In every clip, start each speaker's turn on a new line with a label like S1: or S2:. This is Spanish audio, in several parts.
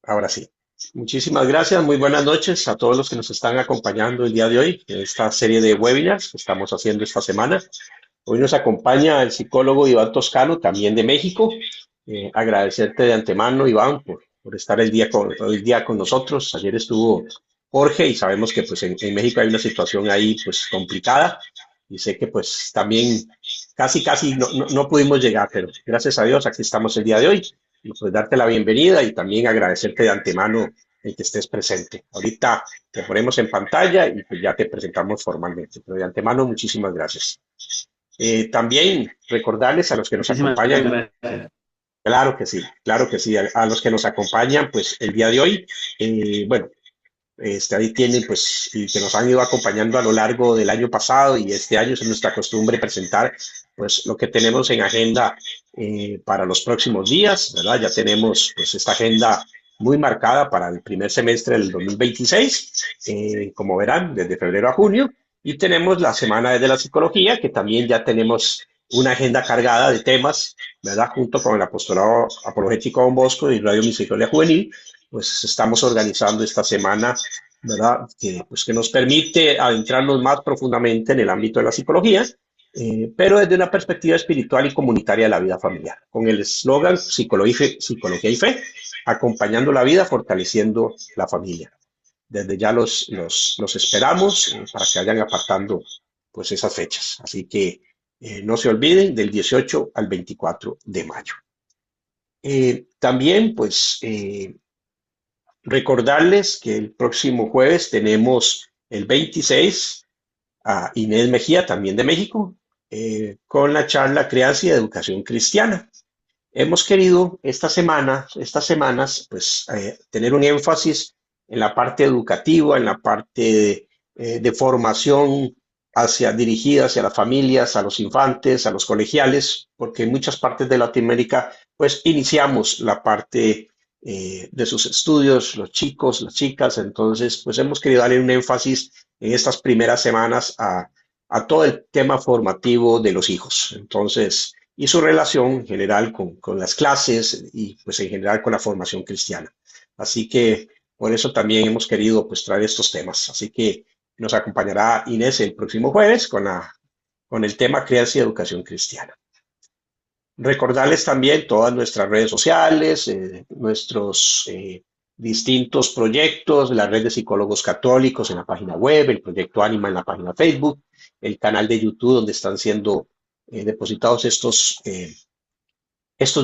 S1: Ahora sí. Muchísimas gracias, muy buenas noches a todos los que nos están acompañando el día de hoy en esta serie de webinars que estamos haciendo esta semana. Hoy nos acompaña el psicólogo Iván Toscano, también de México. Agradecerte de antemano, Iván, por estar el día con nosotros. Ayer estuvo Jorge y sabemos que pues en México hay una situación ahí pues complicada y sé que pues también casi no pudimos llegar, pero gracias a Dios aquí estamos el día de hoy y pues darte la bienvenida y también agradecerte de antemano el que estés presente. Ahorita te ponemos en pantalla y pues ya te presentamos formalmente, pero de antemano muchísimas gracias. También recordarles a los que nos
S2: Muchísimas
S1: acompañan,
S2: gracias.
S1: claro que sí, a los que nos acompañan, pues el día de hoy, bueno, ahí tienen, pues, y que nos han ido acompañando a lo largo del año pasado y este año es nuestra costumbre presentar, pues, lo que tenemos en agenda para los próximos días, ¿verdad? Ya tenemos, pues, esta agenda muy marcada para el primer semestre del 2026, como verán, desde febrero a junio, y tenemos la Semana de la Psicología, que también ya tenemos una agenda cargada de temas, ¿verdad? Junto con el Apostolado Apologético Don Bosco y Radio Misericordia Juvenil, pues estamos organizando esta semana, ¿verdad? Que nos permite adentrarnos más profundamente en el ámbito de la psicología, pero desde una perspectiva espiritual y comunitaria de la vida familiar, con el eslogan Psicología y Fe, acompañando la vida, fortaleciendo la familia. Desde ya los esperamos para que vayan apartando pues esas fechas. Así que no se olviden del 18 al 24 de mayo. También pues recordarles que el próximo jueves tenemos el 26 a Inés Mejía, también de México, con la charla Crianza y Educación Cristiana. Hemos querido estas semanas, pues, tener un énfasis en la parte educativa, en la parte de formación dirigida hacia las familias, a los infantes, a los colegiales, porque en muchas partes de Latinoamérica, pues, iniciamos la parte de sus estudios, los chicos, las chicas, entonces, pues, hemos querido darle un énfasis en estas primeras semanas a todo el tema formativo de los hijos. Entonces, y su relación en general con las clases y pues en general con la formación cristiana. Así que por eso también hemos querido pues traer estos temas. Así que nos acompañará Inés el próximo jueves con el tema Crianza y Educación Cristiana. Recordarles también todas nuestras redes sociales, nuestros distintos proyectos, la red de psicólogos católicos en la página web, el proyecto Anima en la página Facebook, el canal de YouTube donde están siendo depositados estos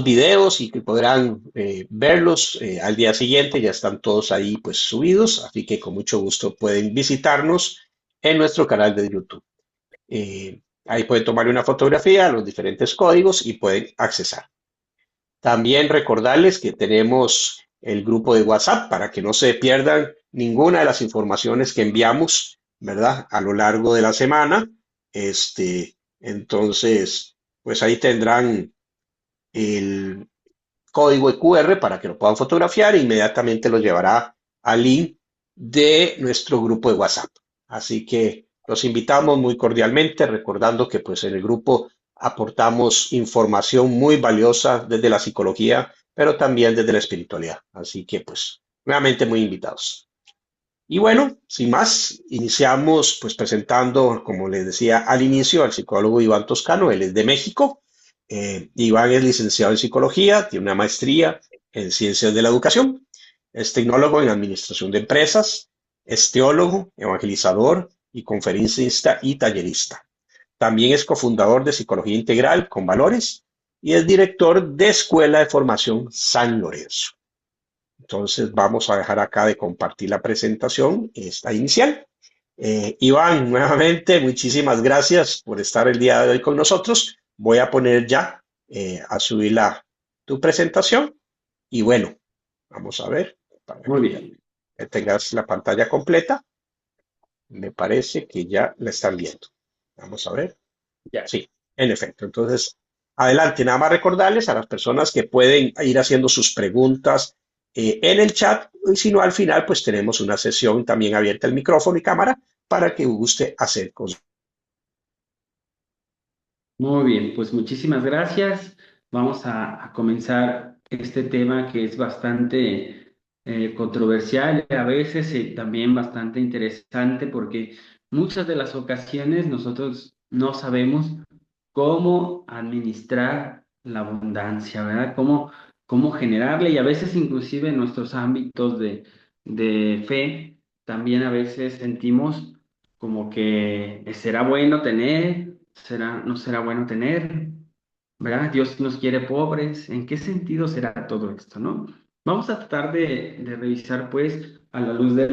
S1: videos y que podrán verlos al día siguiente. Ya están todos ahí pues subidos, así que con mucho gusto pueden visitarnos en nuestro canal de YouTube. Ahí pueden tomar una fotografía, los diferentes códigos y pueden accesar. También recordarles que tenemos el grupo de WhatsApp para que no se pierdan ninguna de las informaciones que enviamos, ¿verdad? A lo largo de la semana. Entonces, pues ahí tendrán el código de QR para que lo puedan fotografiar e inmediatamente los llevará al link de nuestro grupo de WhatsApp. Así que los invitamos muy cordialmente, recordando que pues en el grupo aportamos información muy valiosa desde la psicología, pero también desde la espiritualidad. Así que pues nuevamente muy invitados. Y bueno, sin más, iniciamos pues presentando, como les decía al inicio, al psicólogo Iván Toscano. Él es de México. Iván es licenciado en psicología, tiene una maestría en ciencias de la educación, es tecnólogo en administración de empresas, es teólogo, evangelizador y conferencista y tallerista. También es cofundador de Psicología Integral con Valores y es director de Escuela de Formación San Lorenzo. Entonces vamos a dejar acá de compartir la presentación, esta inicial. Iván, nuevamente, muchísimas gracias por estar el día de hoy con nosotros. Voy a poner ya a subir tu presentación y bueno, vamos a ver para
S2: Muy bien.
S1: que tengas la pantalla completa. Me parece que ya la están viendo. Vamos a ver.
S2: Ya.
S1: Sí, en efecto. Entonces, adelante, nada más recordarles a las personas que pueden ir haciendo sus preguntas en el chat, y si no, al final, pues tenemos una sesión también abierta el micrófono y cámara para que guste hacer cosas.
S2: Muy bien, pues muchísimas gracias. Vamos a comenzar este tema que es bastante controversial a veces y también bastante interesante porque muchas de las ocasiones nosotros no sabemos cómo administrar la abundancia, ¿verdad? Cómo generarle y a veces inclusive en nuestros ámbitos de fe también a veces sentimos como que será bueno tener, no será bueno tener, ¿verdad? Dios nos quiere pobres. ¿En qué sentido será todo esto, no? Vamos a tratar de revisar, pues, a la luz de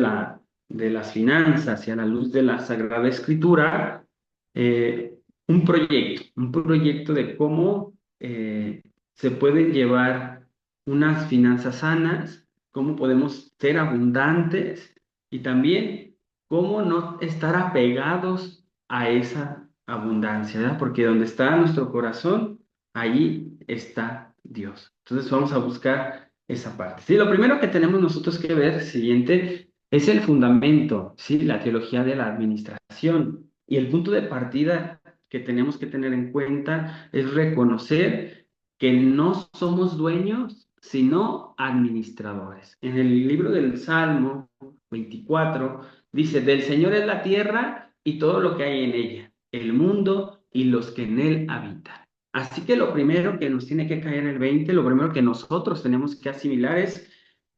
S2: las finanzas y a la luz de la Sagrada Escritura, un proyecto de cómo se pueden llevar unas finanzas sanas, cómo podemos ser abundantes y también cómo no estar apegados a esa abundancia, ¿verdad? Porque donde está nuestro corazón, allí está Dios. Entonces vamos a buscar esa parte. Sí, lo primero que tenemos nosotros que ver, siguiente, es el fundamento, ¿sí? La teología de la administración. Y el punto de partida que tenemos que tener en cuenta es reconocer que no somos dueños, sino administradores. En el libro del Salmo 24 dice, del Señor es la tierra y todo lo que hay en ella, el mundo y los que en él habitan. Así que lo primero que nos tiene que caer el 20, lo primero que nosotros tenemos que asimilar es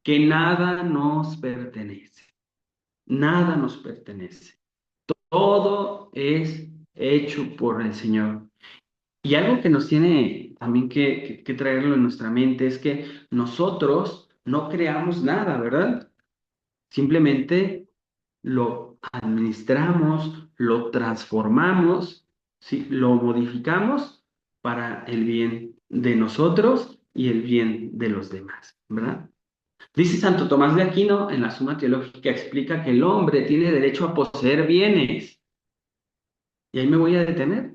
S2: que nada nos pertenece, nada nos pertenece. Todo es hecho por el Señor. Y algo que nos tiene también que traerlo en nuestra mente es que nosotros no creamos nada, ¿verdad? Simplemente lo administramos, lo transformamos, ¿sí? Lo modificamos para el bien de nosotros y el bien de los demás, ¿verdad? Dice Santo Tomás de Aquino en la Suma Teológica, explica que el hombre tiene derecho a poseer bienes. Y ahí me voy a detener,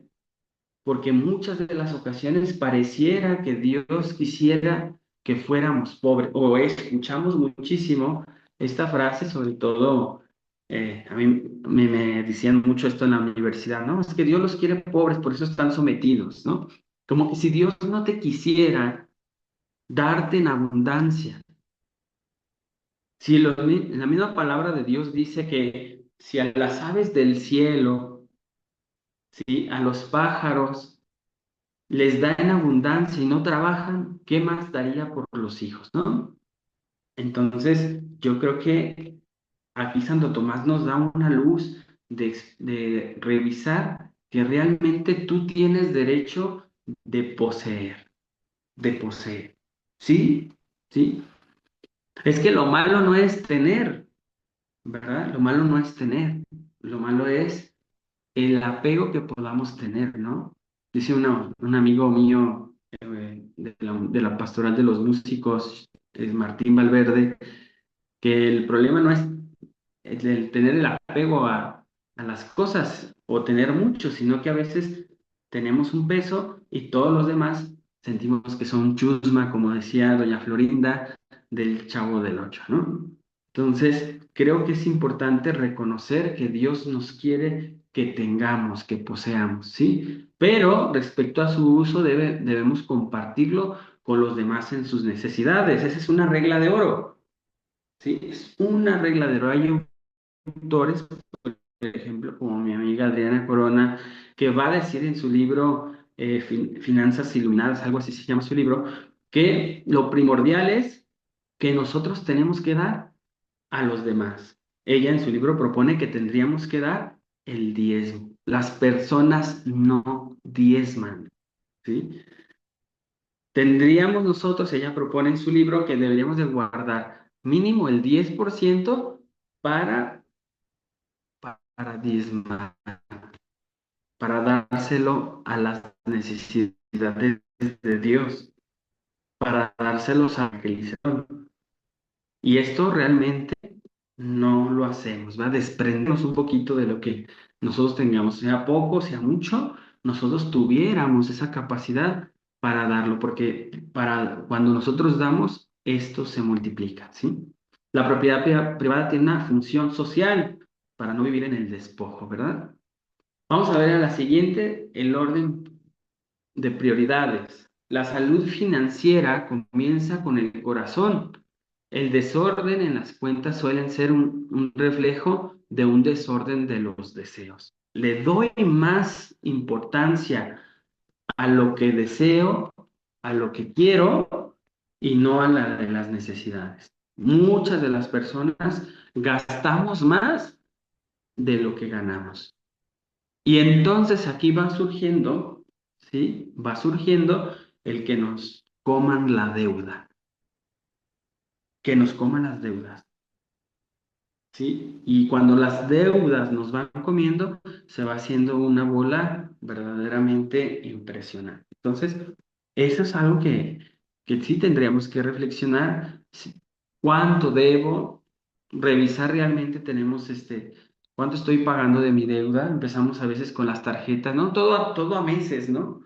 S2: porque muchas de las ocasiones pareciera que Dios quisiera que fuéramos pobres, o escuchamos muchísimo esta frase, sobre todo, a mí me decían mucho esto en la universidad, ¿no? Es que Dios los quiere pobres, por eso están sometidos, ¿no? Como que si Dios no te quisiera darte en abundancia, si la misma palabra de Dios dice que si a las aves del cielo, ¿sí? A los pájaros, les da en abundancia y no trabajan, ¿qué más daría por los hijos, no? Entonces, yo creo que aquí Santo Tomás nos da una luz de revisar que realmente tú tienes derecho de poseer, de poseer. ¿Sí? ¿Sí? Es que lo malo no es tener, ¿verdad? Lo malo no es tener, lo malo es el apego que podamos tener, ¿no? Dice un amigo mío de la Pastoral de los Músicos, es Martín Valverde, que el problema no es el tener el apego a las cosas o tener mucho, sino que a veces tenemos un peso y todos los demás sentimos que son chusma, como decía doña Florinda del Chavo del Ocho, ¿no? Entonces, creo que es importante reconocer que Dios nos quiere que tengamos, que poseamos, ¿sí? Pero respecto a su uso debemos compartirlo con los demás en sus necesidades. Esa es una regla de oro. Sí, es una regla de oro. Hay autores, por ejemplo, como mi amiga Adriana Corona, que va a decir en su libro Finanzas Iluminadas, algo así se llama su libro, que lo primordial es que nosotros tenemos que dar a los demás. Ella en su libro propone que tendríamos que dar el diezmo. Las personas no diezman, ¿sí? Tendríamos nosotros, ella propone en su libro, que deberíamos de guardar mínimo el 10% para, para diezmar, para dárselo a las necesidades de Dios, para dárselos a la evangelización. Y esto realmente no lo hacemos, va a desprendernos un poquito de lo que nosotros tengamos, sea poco, sea mucho, nosotros tuviéramos esa capacidad para darlo, porque para cuando nosotros damos, esto se multiplica, ¿sí? La propiedad privada tiene una función social para no vivir en el despojo, ¿verdad? Vamos a ver a la siguiente, el orden de prioridades. La salud financiera comienza con el corazón. el desorden en las cuentas suelen ser un reflejo de un desorden de los deseos. Le doy más importancia a lo que deseo, a lo que quiero y no a la de las necesidades. Muchas de las personas gastamos más de lo que ganamos. Y entonces aquí va surgiendo, ¿sí? Va surgiendo el que nos coman la deuda, que nos coman las deudas. ¿Sí? Y cuando las deudas nos van comiendo, se va haciendo una bola verdaderamente impresionante. Entonces, eso es algo que sí tendríamos que reflexionar. ¿Cuánto debo? Revisar realmente tenemos cuánto estoy pagando de mi deuda. Empezamos a veces con las tarjetas, ¿no? Todo a meses, ¿no?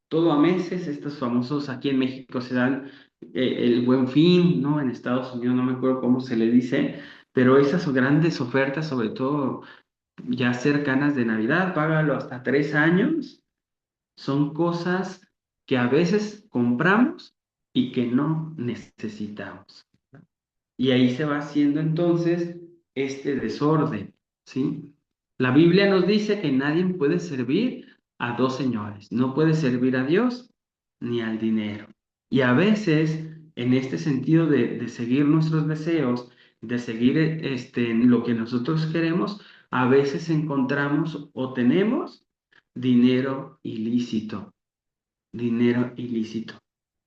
S2: Todo a meses, estos famosos aquí en México se dan el Buen Fin, ¿no? En Estados Unidos no me acuerdo cómo se le dice, pero esas grandes ofertas, sobre todo ya cercanas de Navidad, págalo hasta 3 años, son cosas que a veces compramos y que no necesitamos. Y ahí se va haciendo entonces este desorden, ¿sí? La Biblia nos dice que nadie puede servir a dos señores, no puede servir a Dios ni al dinero. Y a veces, en este sentido de seguir nuestros deseos, de seguir lo que nosotros queremos, a veces encontramos o tenemos dinero ilícito, dinero ilícito.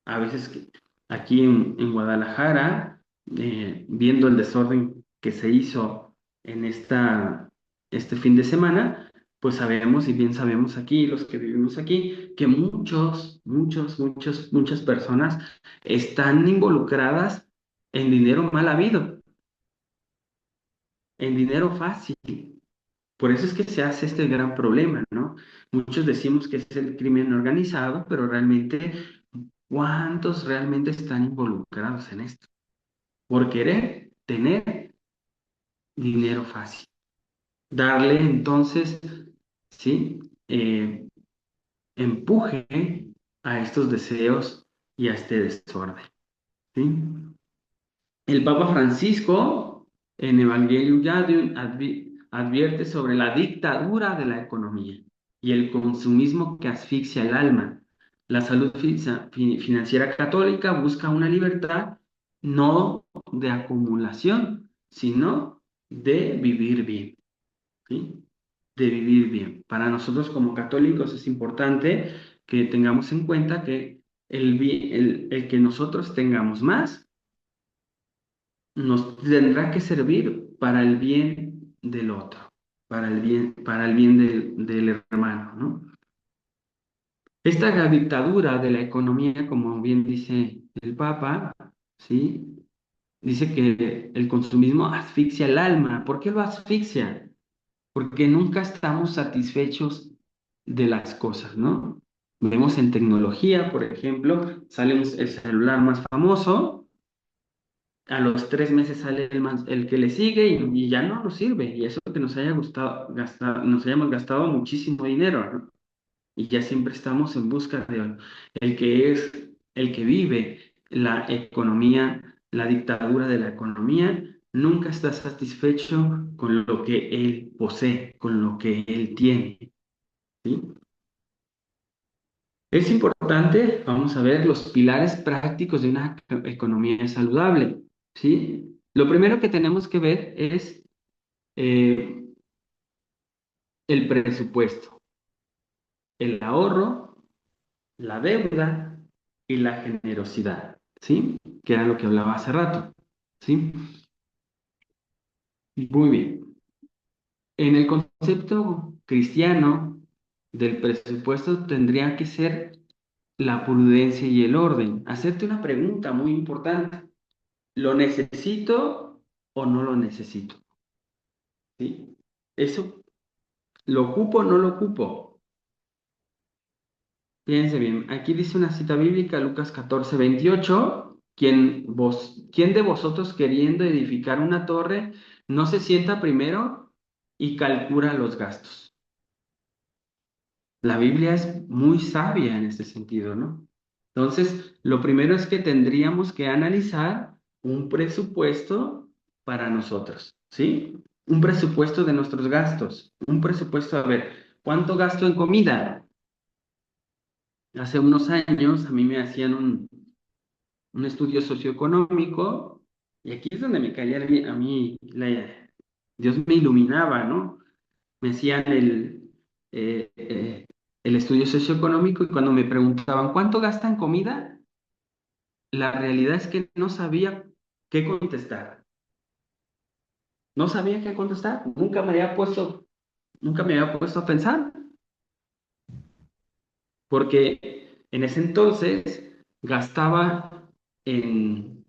S2: A veces aquí en Guadalajara, viendo el desorden que se hizo en este fin de semana, pues sabemos y bien sabemos aquí, los que vivimos aquí, que muchas personas están involucradas en dinero mal habido, en dinero fácil. Por eso es que se hace este gran problema, ¿no? Muchos decimos que es el crimen organizado, pero realmente, ¿cuántos realmente están involucrados en esto? Por querer tener dinero fácil. Darle entonces, ¿sí? Empuje a estos deseos y a este desorden, ¿sí? El Papa Francisco, en Evangelio Gaudium, advierte sobre la dictadura de la economía y el consumismo que asfixia el alma. La salud financiera católica busca una libertad no de acumulación, sino de vivir bien, ¿sí? De vivir bien. Para nosotros como católicos es importante que tengamos en cuenta que el que nosotros tengamos más nos tendrá que servir para el bien del otro, para el bien del hermano, ¿no? Esta dictadura de la economía, como bien dice el Papa, ¿sí? Dice que el consumismo asfixia el alma. ¿Por qué lo asfixia? Porque nunca estamos satisfechos de las cosas, ¿no? Vemos en tecnología, por ejemplo, sale el celular más famoso, a los 3 meses sale el que le sigue y ya no nos sirve. Y eso que nos haya gustado, nos hayamos gastado muchísimo dinero, ¿no? Y ya siempre estamos en busca de el que es, el que vive la economía, la dictadura de la economía, nunca está satisfecho con lo que él posee, con lo que él tiene, ¿sí? Es importante, vamos a ver, los pilares prácticos de una economía saludable, ¿sí? Lo primero que tenemos que ver es eh, el presupuesto, el ahorro, la deuda y la generosidad, ¿sí? Que era lo que hablaba hace rato, ¿sí? Muy bien. En el concepto cristiano del presupuesto tendría que ser la prudencia y el orden. Hacerte una pregunta muy importante. ¿Lo necesito o no lo necesito? ¿Sí? Eso, ¿lo ocupo o no lo ocupo? Fíjense bien, aquí dice una cita bíblica, Lucas 14:28. ¿Quién de vosotros queriendo edificar una torre no se sienta primero y calcula los gastos? La Biblia es muy sabia en este sentido, ¿no? Entonces, lo primero es que tendríamos que analizar un presupuesto para nosotros, ¿sí? Un presupuesto de nuestros gastos, un presupuesto, a ver, ¿cuánto gasto en comida? Hace unos años a mí me hacían un estudio socioeconómico y aquí es donde me caía a mí, Dios me iluminaba, ¿no? Me hacían el estudio socioeconómico y cuando me preguntaban, ¿cuánto gasta en comida? La realidad es que no sabía qué contestar. No sabía qué contestar. Nunca me había puesto a pensar, porque en ese entonces gastaba en,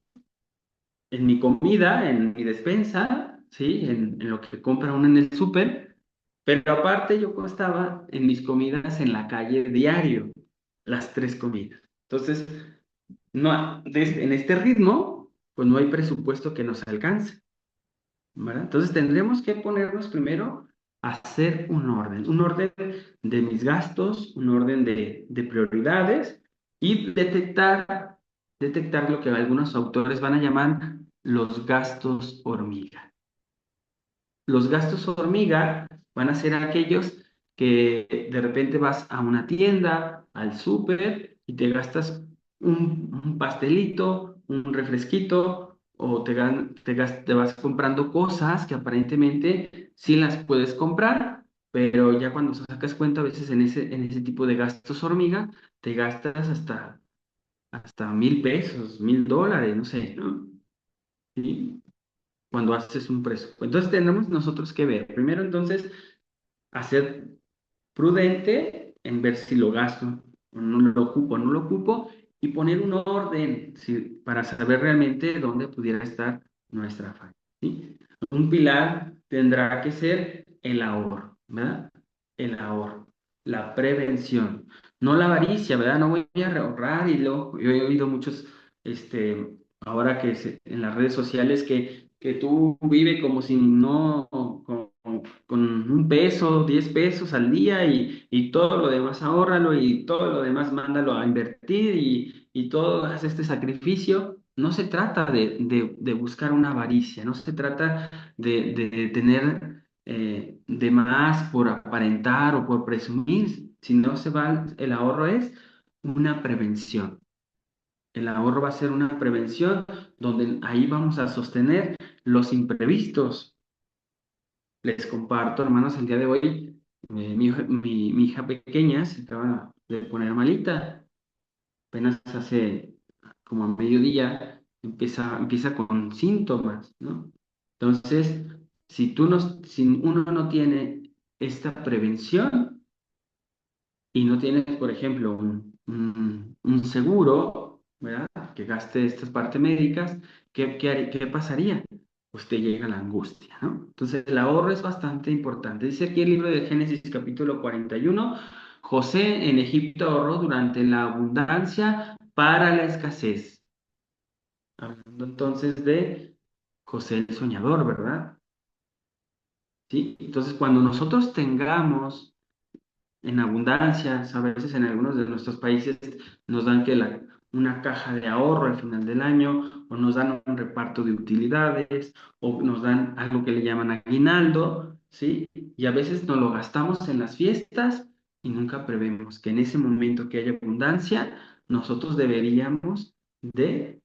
S2: en mi comida, en mi despensa, ¿sí? En lo que compra uno en el súper, pero aparte yo gastaba en mis comidas en la calle diario, las tres comidas. Entonces, no, en este ritmo, pues no hay presupuesto que nos alcance. ¿Verdad? Entonces tendremos que ponernos primero a hacer un orden de mis gastos, un orden de prioridades y detectar lo que algunos autores van a llamar los gastos hormiga. Los gastos hormiga van a ser aquellos que de repente vas a una tienda, al súper, y te gastas un pastelito, un refresquito, o te vas comprando cosas que aparentemente sí las puedes comprar, pero ya cuando sacas cuenta, a veces en ese tipo de gastos hormiga, te gastas hasta 1,000 pesos, $1,000, no sé, ¿no? ¿Sí? Cuando haces un presupuesto. Entonces tenemos nosotros que ver, primero entonces, hacer prudente en ver si lo gasto o no lo ocupo o no lo ocupo y poner un orden para saber realmente dónde pudiera estar nuestra falla, ¿sí? Un pilar tendrá que ser el ahorro, ¿verdad? El ahorro, la prevención, no la avaricia, ¿verdad? No voy a ahorrar y luego yo he oído muchos, ahora en las redes sociales que tú vive como si no, con 1 peso, 10 pesos al día y todo lo demás ahórralo y todo lo demás mándalo a invertir y todo haz este sacrificio. No se trata de buscar una avaricia, no se trata de tener de más por aparentar o por presumir, si no se va, el ahorro es una prevención. El ahorro va a ser una prevención donde ahí vamos a sostener los imprevistos. Les comparto, hermanos, el día de hoy, mi hija pequeña se acaba de poner malita. Apenas hace como a mediodía empieza con síntomas, ¿no? Entonces, si uno no tiene esta prevención y no tienes, por ejemplo, un seguro, ¿verdad? Que gaste estas partes médicas, ¿qué pasaría? Pues te llega la angustia, ¿no? Entonces, el ahorro es bastante importante. Dice aquí el libro de Génesis capítulo 41, José en Egipto ahorró durante la abundancia para la escasez. Hablando entonces de José el soñador, ¿verdad? ¿Sí? Entonces, cuando nosotros tengamos en abundancia, a veces en algunos de nuestros países nos dan una caja de ahorro al final del año, o nos dan un reparto de utilidades, o nos dan algo que le llaman aguinaldo, ¿sí? Y a veces nos lo gastamos en las fiestas y nunca prevemos que en ese momento que haya abundancia, nosotros deberíamos de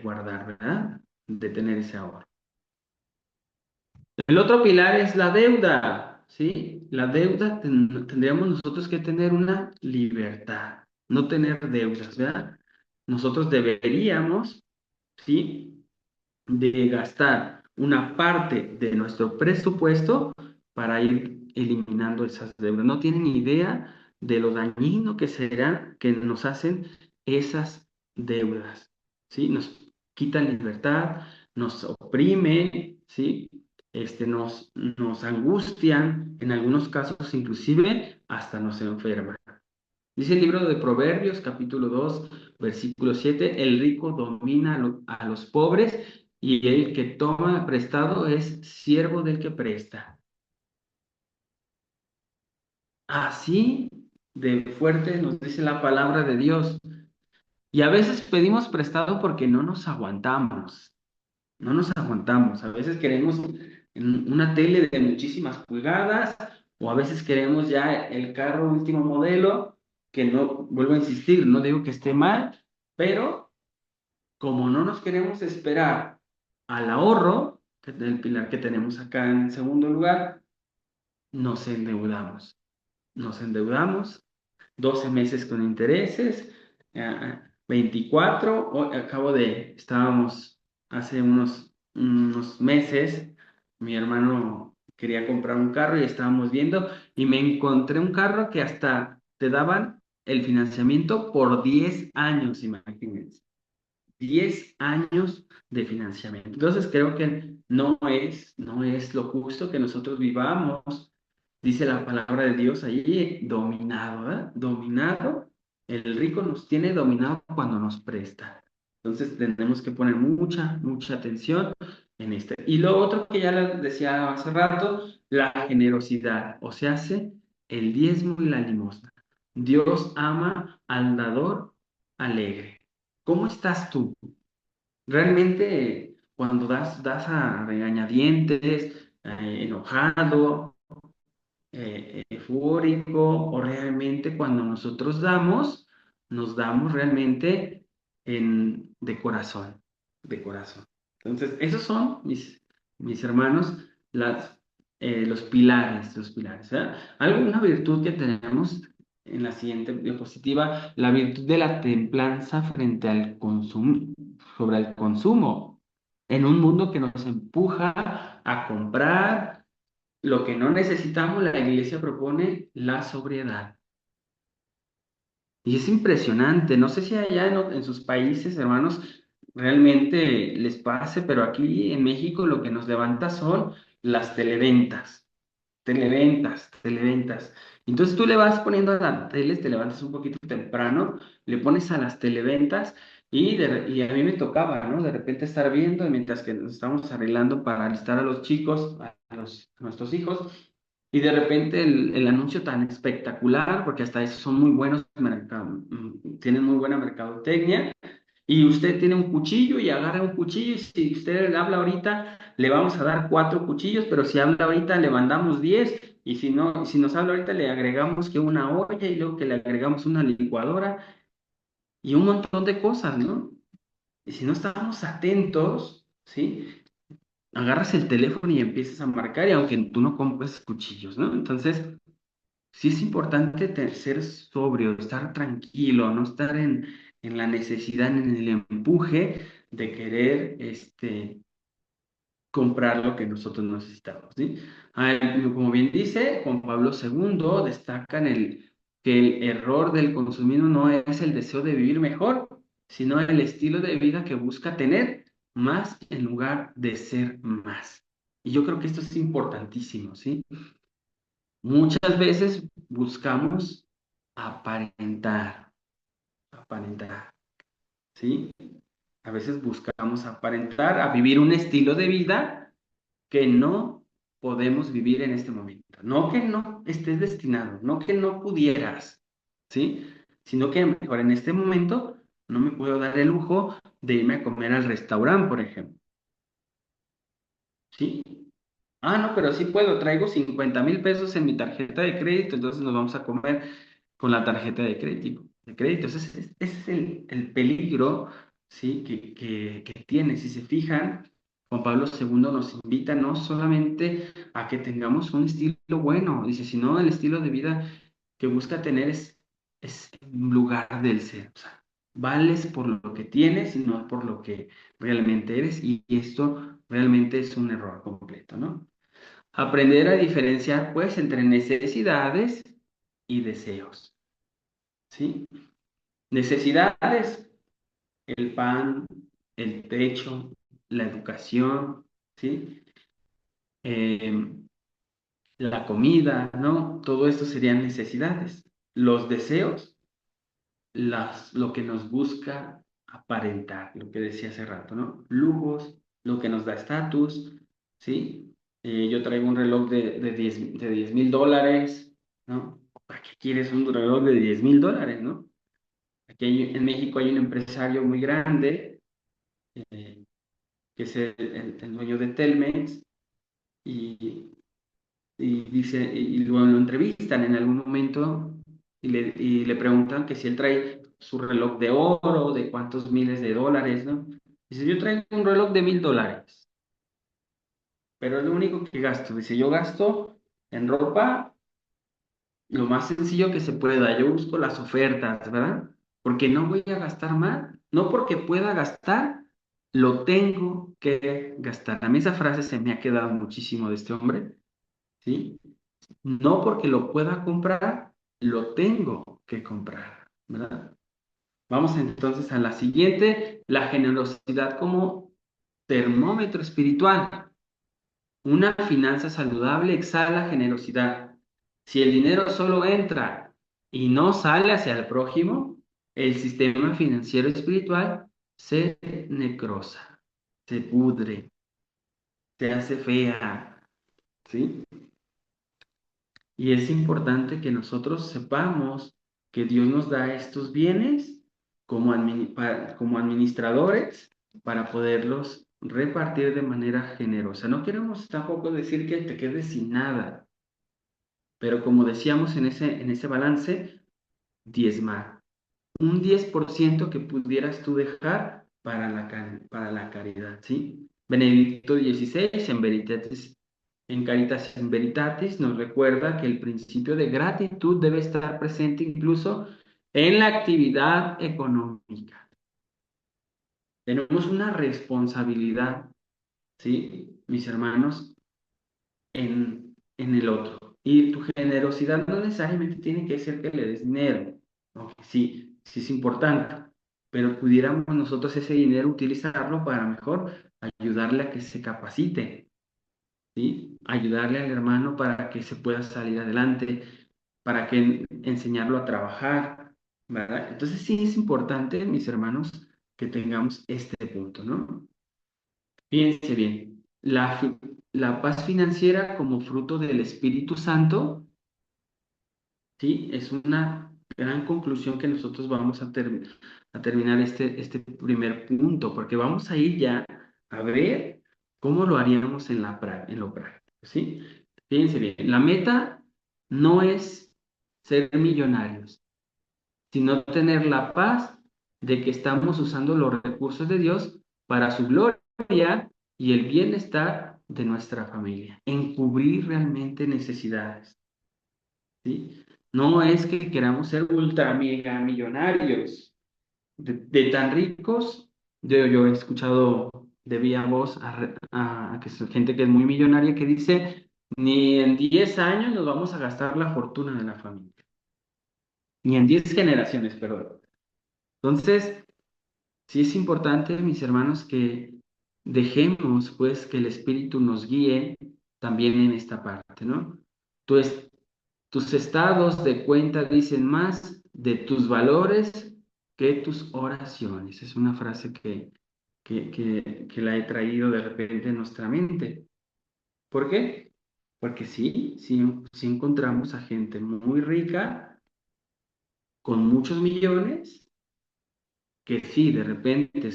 S2: guardar, ¿verdad? De tener ese ahorro. El otro pilar es la deuda, ¿sí? La deuda tendríamos nosotros que tener una libertad, no tener deudas, ¿verdad? Nosotros deberíamos, ¿sí? De gastar una parte de nuestro presupuesto para ir eliminando esas deudas. No tienen ni idea de lo dañino que será que nos hacen esas deudas, ¿sí? Nos quitan libertad, nos oprimen, ¿sí? Nos angustian, en algunos casos inclusive hasta nos enferman. Dice el libro de Proverbios, capítulo 2 versículo 7, el rico domina a los pobres y el que toma prestado es siervo del que presta. Así de fuerte nos dice la palabra de Dios. Y a veces pedimos prestado porque no nos aguantamos, no nos aguantamos. A veces queremos una tele de muchísimas pulgadas o a veces queremos ya el carro último modelo, que no, vuelvo a insistir, no digo que esté mal, pero como no nos queremos esperar al ahorro, que es el pilar que tenemos acá en segundo lugar, nos endeudamos. Nos endeudamos 12 meses con intereses, 24, estábamos hace unos meses, mi hermano quería comprar un carro y estábamos viendo y me encontré un carro que hasta te daban el financiamiento por 10 años, imagínense. 10 años de financiamiento. Entonces creo que no es lo justo que nosotros vivamos, dice la palabra de Dios ahí, dominado, ¿verdad? Dominado. El rico nos tiene dominado cuando nos presta. Entonces tenemos que poner mucha, mucha atención en este. Y lo otro que ya les decía hace rato, la generosidad, o sea, hace el diezmo y la limosna. Dios ama al dador alegre. ¿Cómo estás tú? Realmente, cuando das a regañadientes, enojado, eufórico, o realmente cuando nosotros damos, nos damos realmente de corazón, de corazón. Entonces, esos son mis hermanos, los pilares, ¿verdad? Alguna virtud que tenemos en la siguiente diapositiva, la virtud de la templanza frente al consumo, sobre el consumo, en un mundo que nos empuja a comprar lo que no necesitamos. La iglesia propone la sobriedad. Y es impresionante. No sé si allá en sus países, hermanos, realmente les pase, pero aquí en México lo que nos levanta son las televentas. Televentas, televentas. Entonces tú le vas poniendo a las teles, te levantas un poquito temprano, le pones a las televentas y a mí me tocaba, ¿no? De repente estar viendo mientras que nos estamos arreglando para alistar a los chicos, a nuestros hijos, y de repente el anuncio tan espectacular, porque hasta eso son muy buenos, tienen muy buena mercadotecnia, y usted tiene un cuchillo y agarra un cuchillo y si usted le habla ahorita, le vamos a dar 4 cuchillos, pero si habla ahorita le mandamos 10 y si no, si nos habla ahorita le agregamos que una olla y luego que le agregamos una licuadora y un montón de cosas, ¿no? Y si no estamos atentos, ¿sí? Agarras el teléfono y empiezas a marcar y aunque tú no compres cuchillos, ¿no? Entonces, sí es importante ser sobrio, estar tranquilo, no estar en la necesidad, en el empuje de querer comprar lo que nosotros necesitamos, ¿sí? Ah, como bien dice Juan Pablo segundo, destacan que el error del consumismo no es el deseo de vivir mejor, sino el estilo de vida que busca tener más en lugar de ser más. Y yo creo que esto es importantísimo, ¿sí? Muchas veces buscamos aparentar, aparentar, ¿sí? A veces buscamos aparentar a vivir un estilo de vida que no podemos vivir en este momento. No que no estés destinado, no que no pudieras, ¿sí? Sino que mejor en este momento no me puedo dar el lujo de irme a comer al restaurante, por ejemplo, ¿sí? Ah, no, pero sí puedo, traigo 50,000 pesos en mi tarjeta de crédito, entonces nos vamos a comer con la tarjeta de crédito. Ese es el peligro, ¿sí? que tiene. Si se fijan, Juan Pablo II nos invita no solamente a que tengamos un estilo bueno, dice, sino el estilo de vida que busca tener es en lugar del ser. O sea, vales por lo que tienes y no por lo que realmente eres, y esto realmente es un error completo, ¿no? Aprender a diferenciar, pues, entre necesidades y deseos, ¿sí? Necesidades, el pan, el techo, la educación, ¿sí? Eh, la comida, ¿no? Todo esto serían necesidades. Los deseos, lo que nos busca aparentar, lo que decía hace rato, ¿no? Lujos, lo que nos da estatus, ¿sí? Yo traigo un reloj de $10,000, ¿no? ¿Para qué quieres un reloj de $10,000, no? En México hay un empresario muy grande, eh, que es el dueño de Telmex, y, y dice, y luego lo entrevistan en algún momento y le preguntan que si él trae su reloj de oro, de cuántos miles de dólares, ¿no? Dice, yo traigo un reloj de $1,000, pero es lo único que gasto. Dice, yo gasto en ropa lo más sencillo que se pueda. Yo busco las ofertas, ¿verdad? Porque no voy a gastar más. No porque pueda gastar, lo tengo que gastar. A mí esa frase se me ha quedado muchísimo de este hombre, ¿sí? No porque lo pueda comprar, lo tengo que comprar, ¿verdad? Vamos entonces a la siguiente, la generosidad como termómetro espiritual. Una finanza saludable exhala generosidad. Si el dinero solo entra y no sale hacia el prójimo, el sistema financiero espiritual se necrosa, se pudre, se hace fea, ¿sí? Y es importante que nosotros sepamos que Dios nos da estos bienes como administradores para poderlos repartir de manera generosa. No queremos tampoco decir que te quedes sin nada, pero como decíamos en ese balance, diezmar. Un 10% que pudieras tú dejar para la caridad, ¿sí? Benedicto XVI en Caritas in Veritatis nos recuerda que el principio de gratitud debe estar presente incluso en la actividad económica. Tenemos una responsabilidad, ¿sí? Mis hermanos, en el otro. Y tu generosidad no necesariamente tiene que ser que le des dinero, ¿no? Sí, sí es importante, pero pudiéramos nosotros ese dinero utilizarlo para mejor ayudarle a que se capacite, ¿sí? Ayudarle al hermano para que se pueda salir adelante, para que enseñarlo a trabajar, ¿verdad? Entonces sí es importante, mis hermanos, que tengamos este punto, ¿no? Fíjense bien, la paz financiera como fruto del Espíritu Santo, ¿sí? Es una gran conclusión que nosotros vamos a terminar este primer punto, porque vamos a ir ya a ver cómo lo haríamos en lo práctico, ¿sí? Fíjense bien, la meta no es ser millonarios, sino tener la paz de que estamos usando los recursos de Dios para su gloria y el bienestar de nuestra familia, en cubrir realmente necesidades, ¿sí? No es que queramos ser ultra mega millonarios, de tan ricos. Yo he escuchado de vía voz a que gente que es muy millonaria que dice, ni en 10 años nos vamos a gastar la fortuna de la familia, ni en 10 generaciones, perdón. Entonces, sí es importante, mis hermanos, que dejemos, pues, que el Espíritu nos guíe también en esta parte, ¿no? Tu es- Tus estados de cuenta dicen más de tus valores que tus oraciones. Es una frase que la he traído de repente en nuestra mente. ¿Por qué? Porque sí encontramos a gente muy rica, con muchos millones, que sí, de repente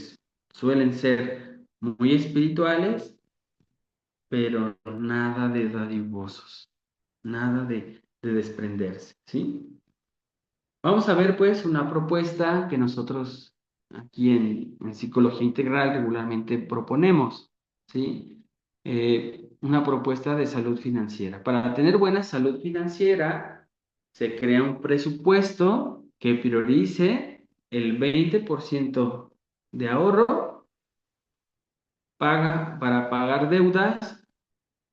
S2: suelen ser muy espirituales, pero nada de dadivosos, nada de desprenderse, ¿sí? Vamos a ver pues una propuesta que nosotros aquí en Psicología Integral regularmente proponemos, ¿sí? Una propuesta de salud financiera. Para tener buena salud financiera se crea un presupuesto que priorice el 20% de ahorro para pagar deudas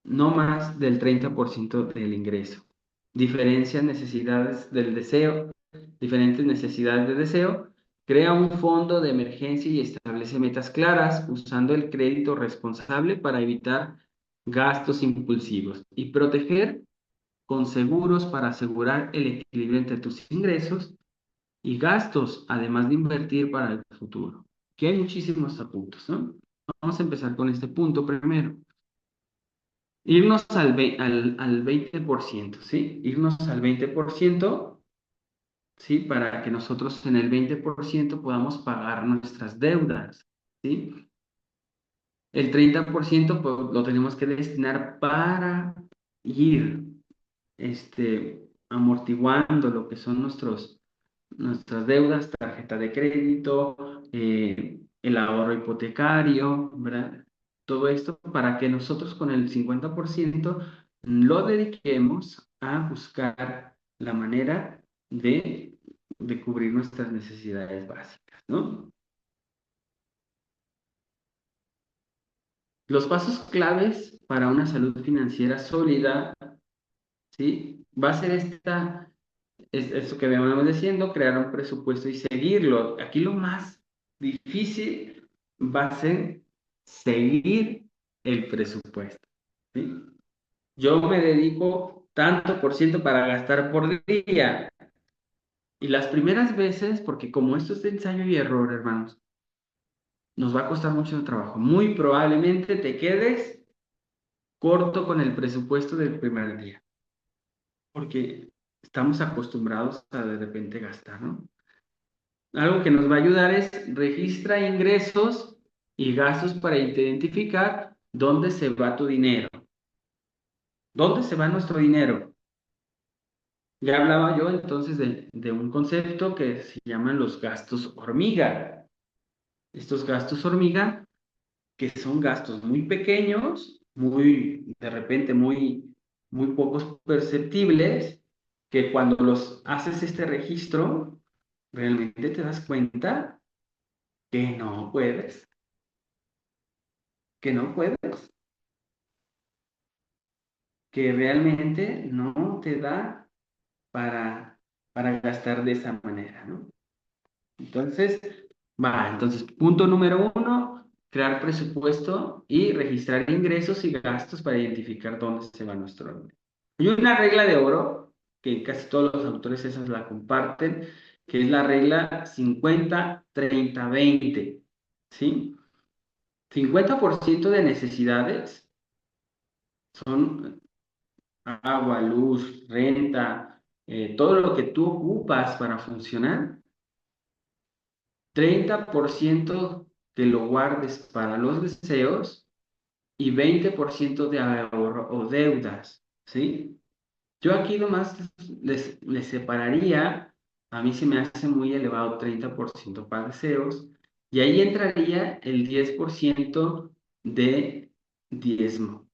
S2: no más del 30% del ingreso. Diferencia necesidades del deseo, diferentes necesidades de deseo. Crea un fondo de emergencia y establece metas claras usando el crédito responsable para evitar gastos impulsivos y proteger con seguros para asegurar el equilibrio entre tus ingresos y gastos, además de invertir para el futuro. Aquí hay muchísimos puntos, ¿no? Vamos a empezar con este punto primero. Irnos al 20%, ¿sí? Irnos al 20% ¿sí? Para que nosotros en el 20% podamos pagar nuestras deudas, ¿sí? El 30% pues, lo tenemos que destinar para ir amortiguando lo que son nuestras deudas, tarjeta de crédito, el ahorro hipotecario, ¿verdad? Todo esto para que nosotros con el 50% lo dediquemos a buscar la manera de cubrir nuestras necesidades básicas, ¿no? Los pasos claves para una salud financiera sólida, ¿sí? Va a ser es eso que veníamos diciendo, crear un presupuesto y seguirlo. Aquí lo más difícil va a ser seguir el presupuesto, ¿sí? Yo me dedico tanto por ciento para gastar por día. Y las primeras veces, porque como esto es de ensayo y error, hermanos, nos va a costar mucho trabajo. Muy probablemente te quedes corto con el presupuesto del primer día, porque estamos acostumbrados a de repente gastar, ¿no? Algo que nos va a ayudar es registra ingresos y gastos para identificar dónde se va tu dinero. ¿Dónde se va nuestro dinero? Ya hablaba yo entonces de un concepto que se llaman los gastos hormiga. Estos gastos hormiga, que son gastos muy pequeños, de repente muy pocos perceptibles, que cuando los haces este registro, realmente te das cuenta que no puedes, que no puedes, que realmente no te da para, para gastar de esa manera, ¿no? Entonces, entonces, punto número uno, crear presupuesto y registrar ingresos y gastos para identificar dónde se va nuestro dinero. Hay una regla de oro, que casi todos los autores esas la comparten, que es la regla 50-30-20, ¿sí? 50% de necesidades son agua, luz, renta, todo lo que tú ocupas para funcionar. 30% que lo guardes para los deseos y 20% de ahorro o deudas, ¿sí? Yo aquí nomás les separaría, a mí se me hace muy elevado 30% para deseos, y ahí entraría el 10% de diezmo,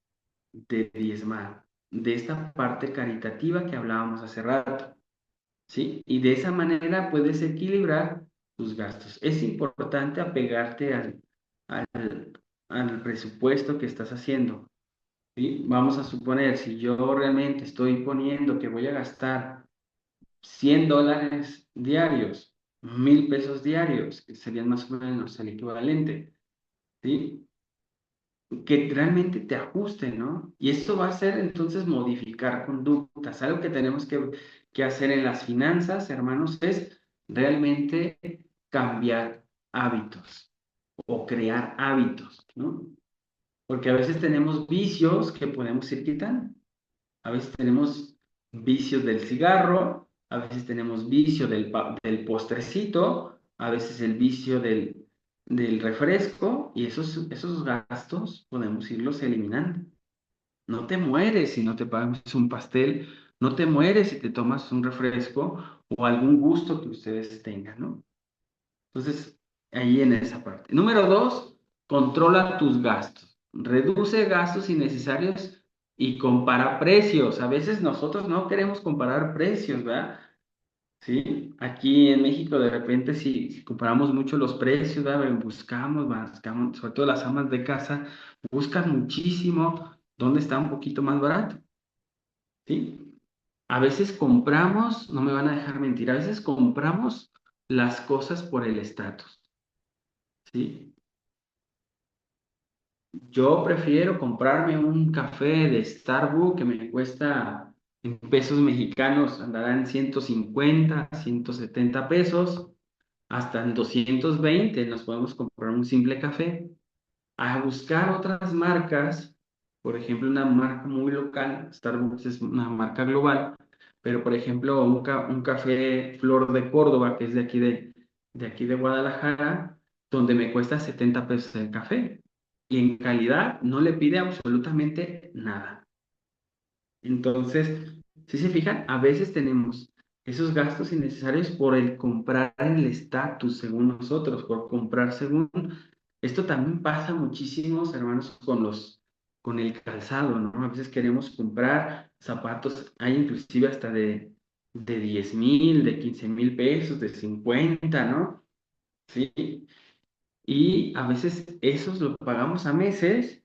S2: de diezmar, de esta parte caritativa que hablábamos hace rato. ¿Sí? Y de esa manera puedes equilibrar tus gastos. Es importante apegarte al, al presupuesto que estás haciendo, ¿sí? Vamos a suponer, si yo realmente estoy poniendo que voy a gastar $100 diarios, 1,000 pesos diarios, que serían más o menos el equivalente, ¿sí? Que realmente te ajuste, ¿no? Y esto va a ser entonces modificar conductas. Algo que tenemos que hacer en las finanzas, hermanos, es realmente cambiar hábitos o crear hábitos, ¿no? Porque a veces tenemos vicios que podemos ir quitando. A veces tenemos vicios del cigarro, a veces tenemos vicio del postrecito, a veces el vicio del refresco, y esos gastos podemos irlos eliminando. No te mueres si no te pagas un pastel, no te mueres si te tomas un refresco o algún gusto que ustedes tengan, ¿no? Entonces, ahí en esa parte. Número dos, controla tus gastos. Reduce gastos innecesarios y compara precios. A veces nosotros no queremos comparar precios, ¿verdad? Sí, aquí en México de repente si comparamos mucho los precios, ¿verdad? Buscamos, sobre todo las amas de casa, buscan muchísimo dónde está un poquito más barato, ¿sí? A veces compramos, no me van a dejar mentir, a veces compramos las cosas por el estatus. ¿Sí? Yo prefiero comprarme un café de Starbucks que me cuesta en pesos mexicanos, andará en 150, 170 pesos, hasta en 220 nos podemos comprar un simple café. A buscar otras marcas, por ejemplo, una marca muy local, Starbucks es una marca global, pero por ejemplo, un café Flor de Córdoba, que es de aquí de Guadalajara, donde me cuesta 70 pesos el café. Y en calidad no le pide absolutamente nada. Entonces, si se fijan, a veces tenemos esos gastos innecesarios por el comprar el estatus según nosotros, por comprar según. Esto también pasa muchísimos, hermanos, con el calzado, ¿no? A veces queremos comprar zapatos, hay inclusive hasta de 10,000, de 15,000 pesos, de 50, ¿no? Sí. Y a veces esos los pagamos a meses,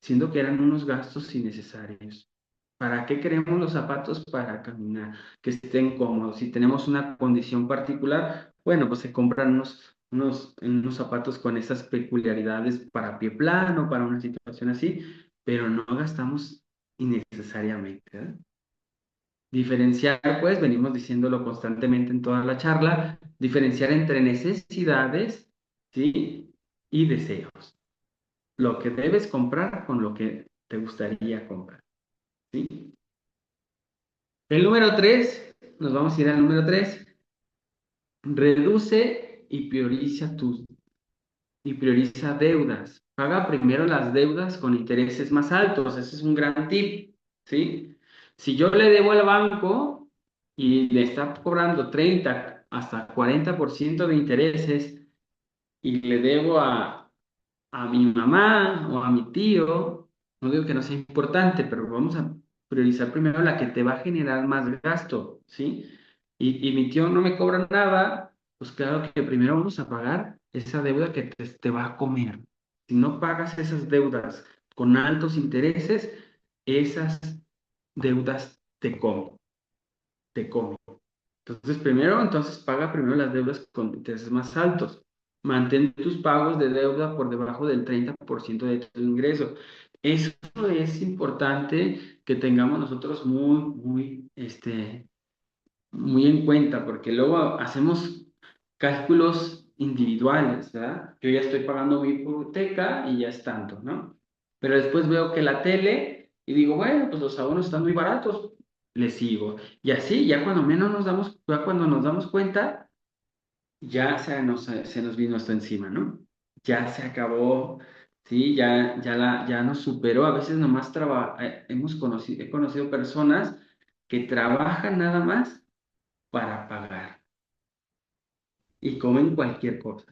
S2: siendo que eran unos gastos innecesarios. ¿Para qué queremos los zapatos? Para caminar, que estén cómodos. Si tenemos una condición particular, bueno, pues se compran unos zapatos con esas peculiaridades para pie plano, para una situación así, pero no gastamos innecesariamente, ¿eh? Diferenciar, pues, venimos diciéndolo constantemente en toda la charla, diferenciar entre necesidades, ¿sí? Y deseos. Lo que debes comprar con lo que te gustaría comprar, ¿sí? El número 3, nos vamos a ir al número 3. Reduce y prioriza deudas. Paga primero las deudas con intereses más altos. Ese es un gran tip, ¿sí? Si yo le debo al banco y le está cobrando 30 hasta 40% de intereses y le debo a mi mamá o a mi tío, no digo que no sea importante, pero vamos a priorizar primero la que te va a generar más gasto, ¿sí? Y mi tío no me cobra nada, pues claro que primero vamos a pagar esa deuda que te va a comer. Si no pagas esas deudas con altos intereses, esas deudas te comen. Entonces, paga primero las deudas con intereses más altos. Mantén tus pagos de deuda por debajo del 30% de tu ingreso. Eso es importante que tengamos nosotros muy en cuenta, porque luego hacemos cálculos individuales, ¿verdad? Yo ya estoy pagando mi hipoteca y ya es tanto, ¿no? Pero después veo que la tele y digo, bueno, pues los abonos están muy baratos, le sigo. Y así, ya cuando nos damos cuenta, ya se nos vino esto encima, ¿no? Ya se acabó, sí, ya nos superó. A veces nomás he conocido personas que trabajan nada más para pagar y comen cualquier cosa.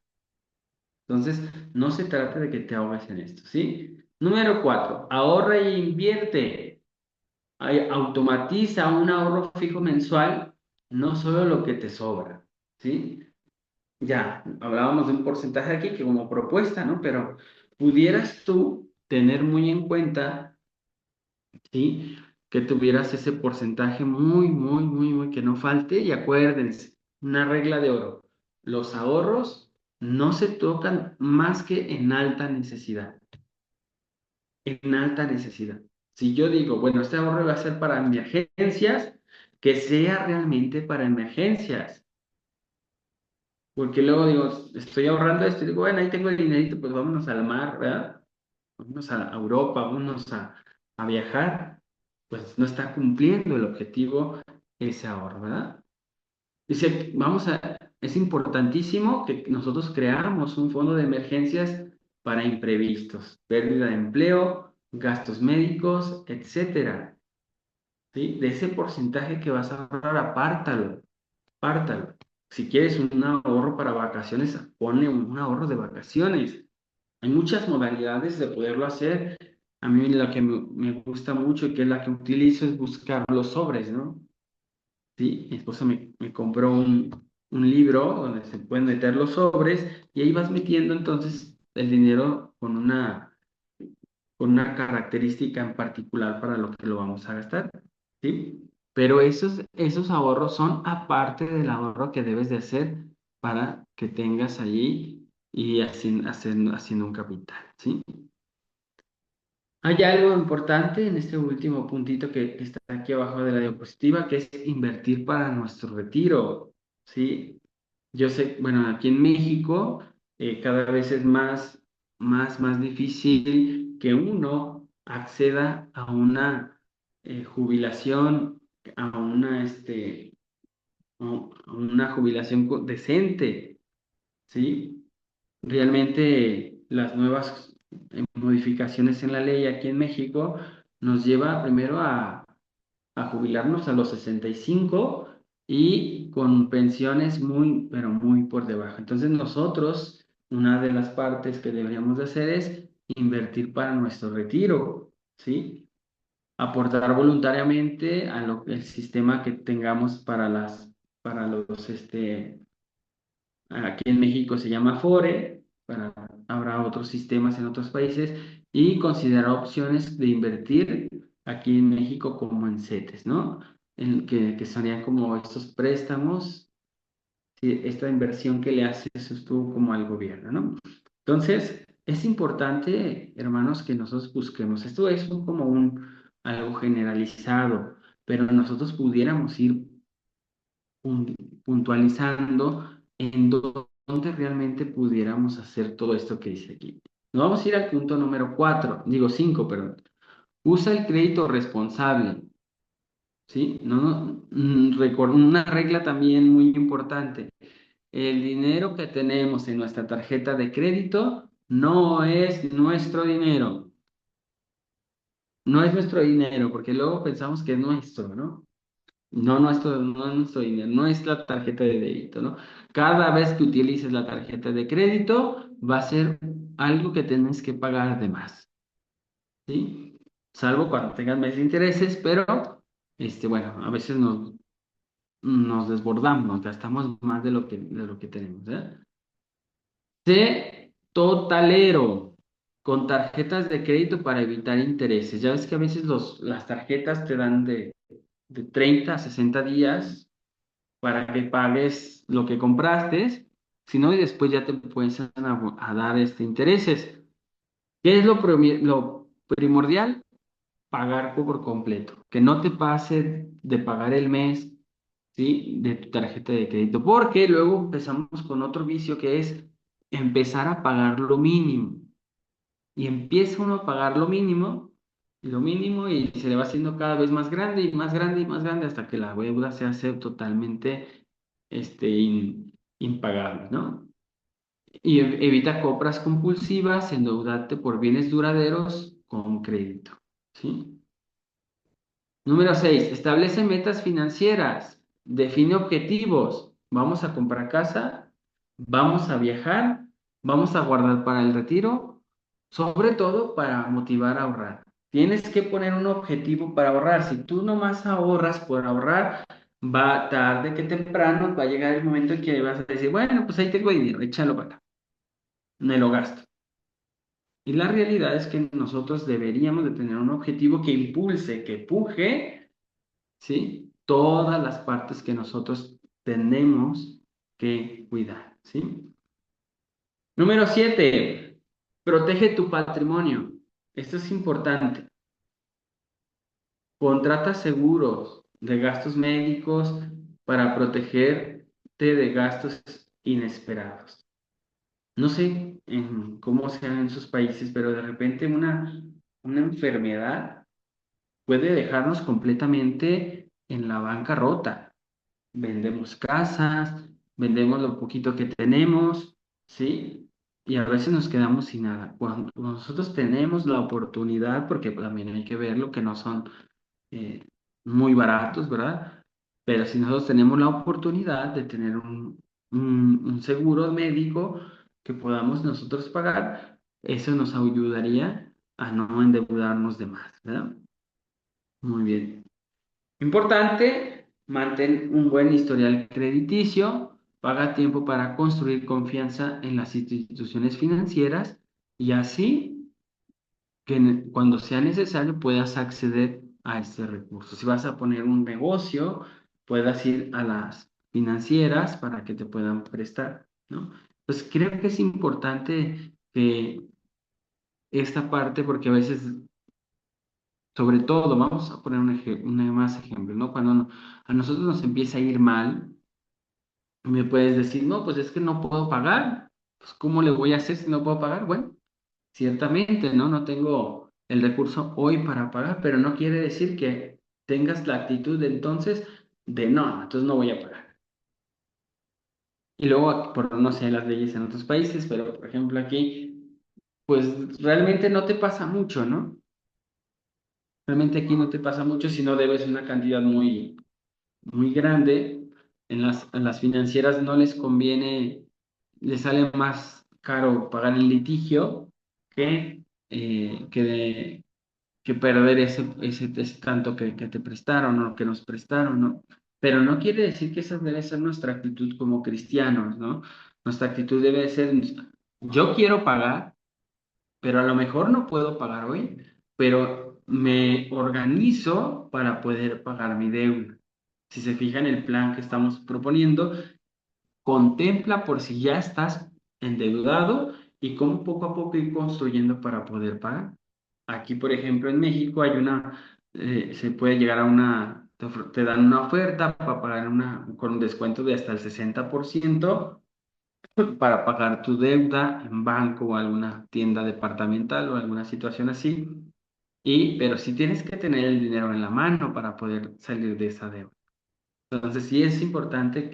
S2: Entonces, no se trata de que te ahogues en esto, ¿sí? Número 4, ahorra e invierte. Automatiza un ahorro fijo mensual, no solo lo que te sobra, ¿sí? Ya, hablábamos de un porcentaje aquí que como propuesta, ¿no? Pero pudieras tú tener muy en cuenta, ¿sí? Que tuvieras ese porcentaje muy, que no falte. Y acuérdense, una regla de oro, los ahorros no se tocan más que en alta necesidad, en alta necesidad. Si yo digo, bueno, este ahorro va a ser para emergencias, que sea realmente para emergencias. Porque luego digo, estoy ahorrando esto y digo, bueno, ahí tengo el dinerito, pues vámonos al mar, ¿verdad? Vámonos a Europa, vámonos a viajar. Pues no está cumpliendo el objetivo ese ahorro, ¿verdad? Dice, es importantísimo que nosotros creáramos un fondo de emergencias para imprevistos, pérdida de empleo, gastos médicos, etcétera. ¿Sí? De ese porcentaje que vas a ahorrar, apártalo. Si quieres un ahorro para vacaciones, ponle un ahorro de vacaciones. Hay muchas modalidades de poderlo hacer. A mí la que me gusta mucho y que es la que utilizo es buscar los sobres, ¿no? Sí, mi esposa me compró un libro donde se pueden meter los sobres y ahí vas metiendo entonces el dinero con una característica en particular para lo que lo vamos a gastar, ¿sí? Pero esos ahorros son aparte del ahorro que debes de hacer para que tengas allí y haciendo un capital, ¿sí? Hay algo importante en este último puntito que está aquí abajo de la diapositiva, que es invertir para nuestro retiro, ¿sí? Yo sé, bueno, aquí en México cada vez es más difícil que uno acceda a una jubilación a a una jubilación decente, ¿sí? Realmente las nuevas modificaciones en la ley aquí en México nos lleva primero a jubilarnos a los 65 y con pensiones muy, pero muy por debajo. Entonces nosotros, una de las partes que deberíamos de hacer es invertir para nuestro retiro, ¿sí? Aportar voluntariamente a el sistema que tengamos para los, aquí en México se llama Afore, habrá otros sistemas en otros países, y considerar opciones de invertir aquí en México como en CETES, ¿no? Que serían como estos préstamos, sí, esta inversión que le haces tú como al gobierno, ¿no? Entonces, es importante, hermanos, que nosotros busquemos. Esto es como algo generalizado, pero nosotros pudiéramos ir puntualizando en dónde realmente pudiéramos hacer todo esto que dice aquí. Nos vamos a ir al punto número 4, digo 5, perdón. Usa el crédito responsable, ¿sí? Una regla también muy importante. El dinero que tenemos en nuestra tarjeta de crédito no es nuestro dinero. No es nuestro dinero, porque luego pensamos que es nuestro, ¿no? No es nuestro dinero, no es la tarjeta de débito, ¿no? Cada vez que utilices la tarjeta de crédito, va a ser algo que tienes que pagar de más, ¿sí? Salvo cuando tengas más intereses, pero, bueno, a veces nos desbordamos, nos gastamos más de lo que tenemos, ¿eh? Sé totalero con tarjetas de crédito para evitar intereses. Ya ves que a veces las tarjetas te dan de 30 a 60 días para que pagues lo que compraste, si no, y después ya te empiezan a dar intereses. ¿Qué es lo primordial? Pagar por completo, que no te pase de pagar el mes, ¿sí? De tu tarjeta de crédito, porque luego empezamos con otro vicio que es empezar a pagar lo mínimo. Y empieza uno a pagar lo mínimo, y se le va haciendo cada vez más grande y más grande y más grande hasta que la deuda se hace totalmente impagable, ¿no? Y evita compras compulsivas, endeudarte por bienes duraderos con crédito, ¿sí? Número 6, establece metas financieras, define objetivos. Vamos a comprar casa, vamos a viajar, vamos a guardar para el retiro, sobre todo para motivar a ahorrar. Tienes que poner un objetivo para ahorrar. Si tú nomás ahorras por ahorrar, va tarde que temprano, va a llegar el momento en que vas a decir, bueno, pues ahí tengo dinero, échalo para acá, me lo gasto. Y la realidad es que nosotros deberíamos de tener un objetivo que impulse, que empuje, ¿sí? Todas las partes que nosotros tenemos que cuidar, ¿sí? Número 7, protege tu patrimonio. Esto es importante. Contrata seguros de gastos médicos para protegerte de gastos inesperados. No sé cómo sean en sus países, pero de repente una enfermedad puede dejarnos completamente en la bancarrota. Vendemos casas, vendemos lo poquito que tenemos, ¿sí? Y a veces nos quedamos sin nada. Cuando nosotros tenemos la oportunidad, porque también hay que verlo, que no son eh, muy baratos, ¿verdad? Pero si nosotros tenemos la oportunidad de tener un seguro médico que podamos nosotros pagar, eso nos ayudaría a no endeudarnos de más, ¿verdad? Muy bien. Importante, mantén un buen historial crediticio, paga a tiempo para construir confianza en las instituciones financieras y así que cuando sea necesario puedas acceder a este recurso. Si vas a poner un negocio, puedas ir a las financieras para que te puedan prestar, ¿no? Pues creo que es importante que esta parte, porque a veces, sobre todo, vamos a poner un más ejemplo, ¿no? Cuando a nosotros nos empieza a ir mal, me puedes decir, no, pues es que no puedo pagar. Pues, ¿cómo le voy a hacer si no puedo pagar? Bueno, ciertamente, ¿no? No tengo el recurso hoy para pagar, pero no quiere decir que tengas la actitud entonces de no, entonces no voy a pagar. Y luego, por no sé las leyes en otros países, pero por ejemplo aquí, pues realmente no te pasa mucho, ¿no? Realmente aquí no te pasa mucho si no debes una cantidad muy grande. En las financieras no les conviene, les sale más caro pagar el litigio que, eh, que, que perder ese tanto que te prestaron o que nos prestaron, ¿no? Pero no quiere decir que esa debe ser nuestra actitud como cristianos, ¿no? Nuestra actitud debe ser, yo quiero pagar, pero a lo mejor no puedo pagar hoy, pero me organizo para poder pagar mi deuda. Si se fijan, el plan que estamos proponiendo contempla por si ya estás endeudado y cómo poco a poco ir construyendo para poder pagar. Aquí, por ejemplo, en México se puede llegar a te dan una oferta para pagar con un descuento de hasta el 60% para pagar tu deuda en banco o alguna tienda departamental o alguna situación así. Pero sí tienes que tener el dinero en la mano para poder salir de esa deuda. Entonces sí es importante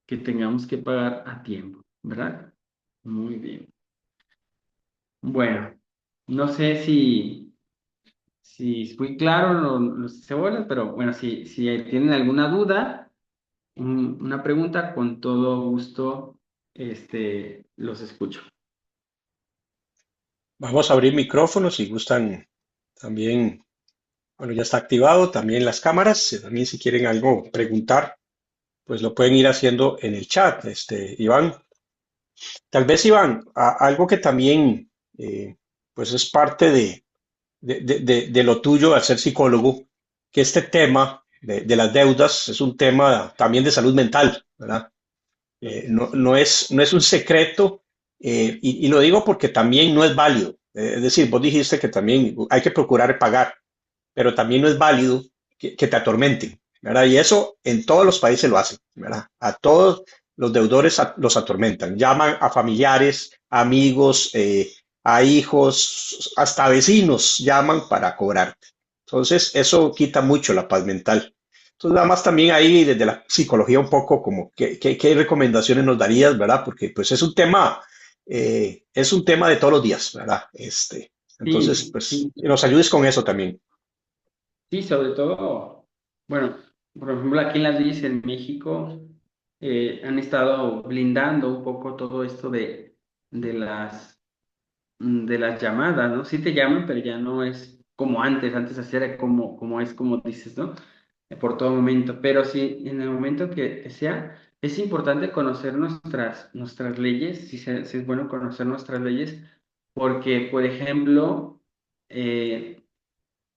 S2: que tengamos que pagar a tiempo, ¿verdad? Muy bien. Bueno, no sé si fui claro los cebolas, pero bueno, si tienen alguna duda, una pregunta, con todo gusto, los escucho.
S1: Vamos a abrir micrófonos si gustan también. Bueno, ya está activado también las cámaras. También si quieren algo preguntar, pues lo pueden ir haciendo en el chat, Iván. Tal vez, Iván, algo que también pues es parte de lo tuyo al ser psicólogo, que este tema de las deudas es un tema también de salud mental, ¿verdad? No es un secreto, y lo digo porque también no es válido. Es decir, vos dijiste que también hay que procurar pagar, pero también no es válido que te atormenten, ¿verdad? Y eso en todos los países lo hacen, ¿verdad? A todos los deudores los atormentan, llaman a familiares, amigos, a hijos, hasta vecinos llaman para cobrarte. Entonces, eso quita mucho la paz mental. Entonces, nada más también ahí desde la psicología un poco como qué recomendaciones nos darías, ¿verdad? Porque pues es un tema de todos los días, ¿verdad? Entonces,
S2: Sí,
S1: pues,
S2: sí,
S1: que nos ayudes con eso también.
S2: sí, sobre todo, bueno, por ejemplo, aquí en las leyes en México han estado blindando un poco todo esto de las llamadas, ¿no? Sí te llaman, pero ya no es como antes, antes así era como es como dices, ¿no? Por todo momento, pero sí, en el momento que sea, es importante conocer nuestras leyes, sí es bueno conocer nuestras leyes, porque, por ejemplo,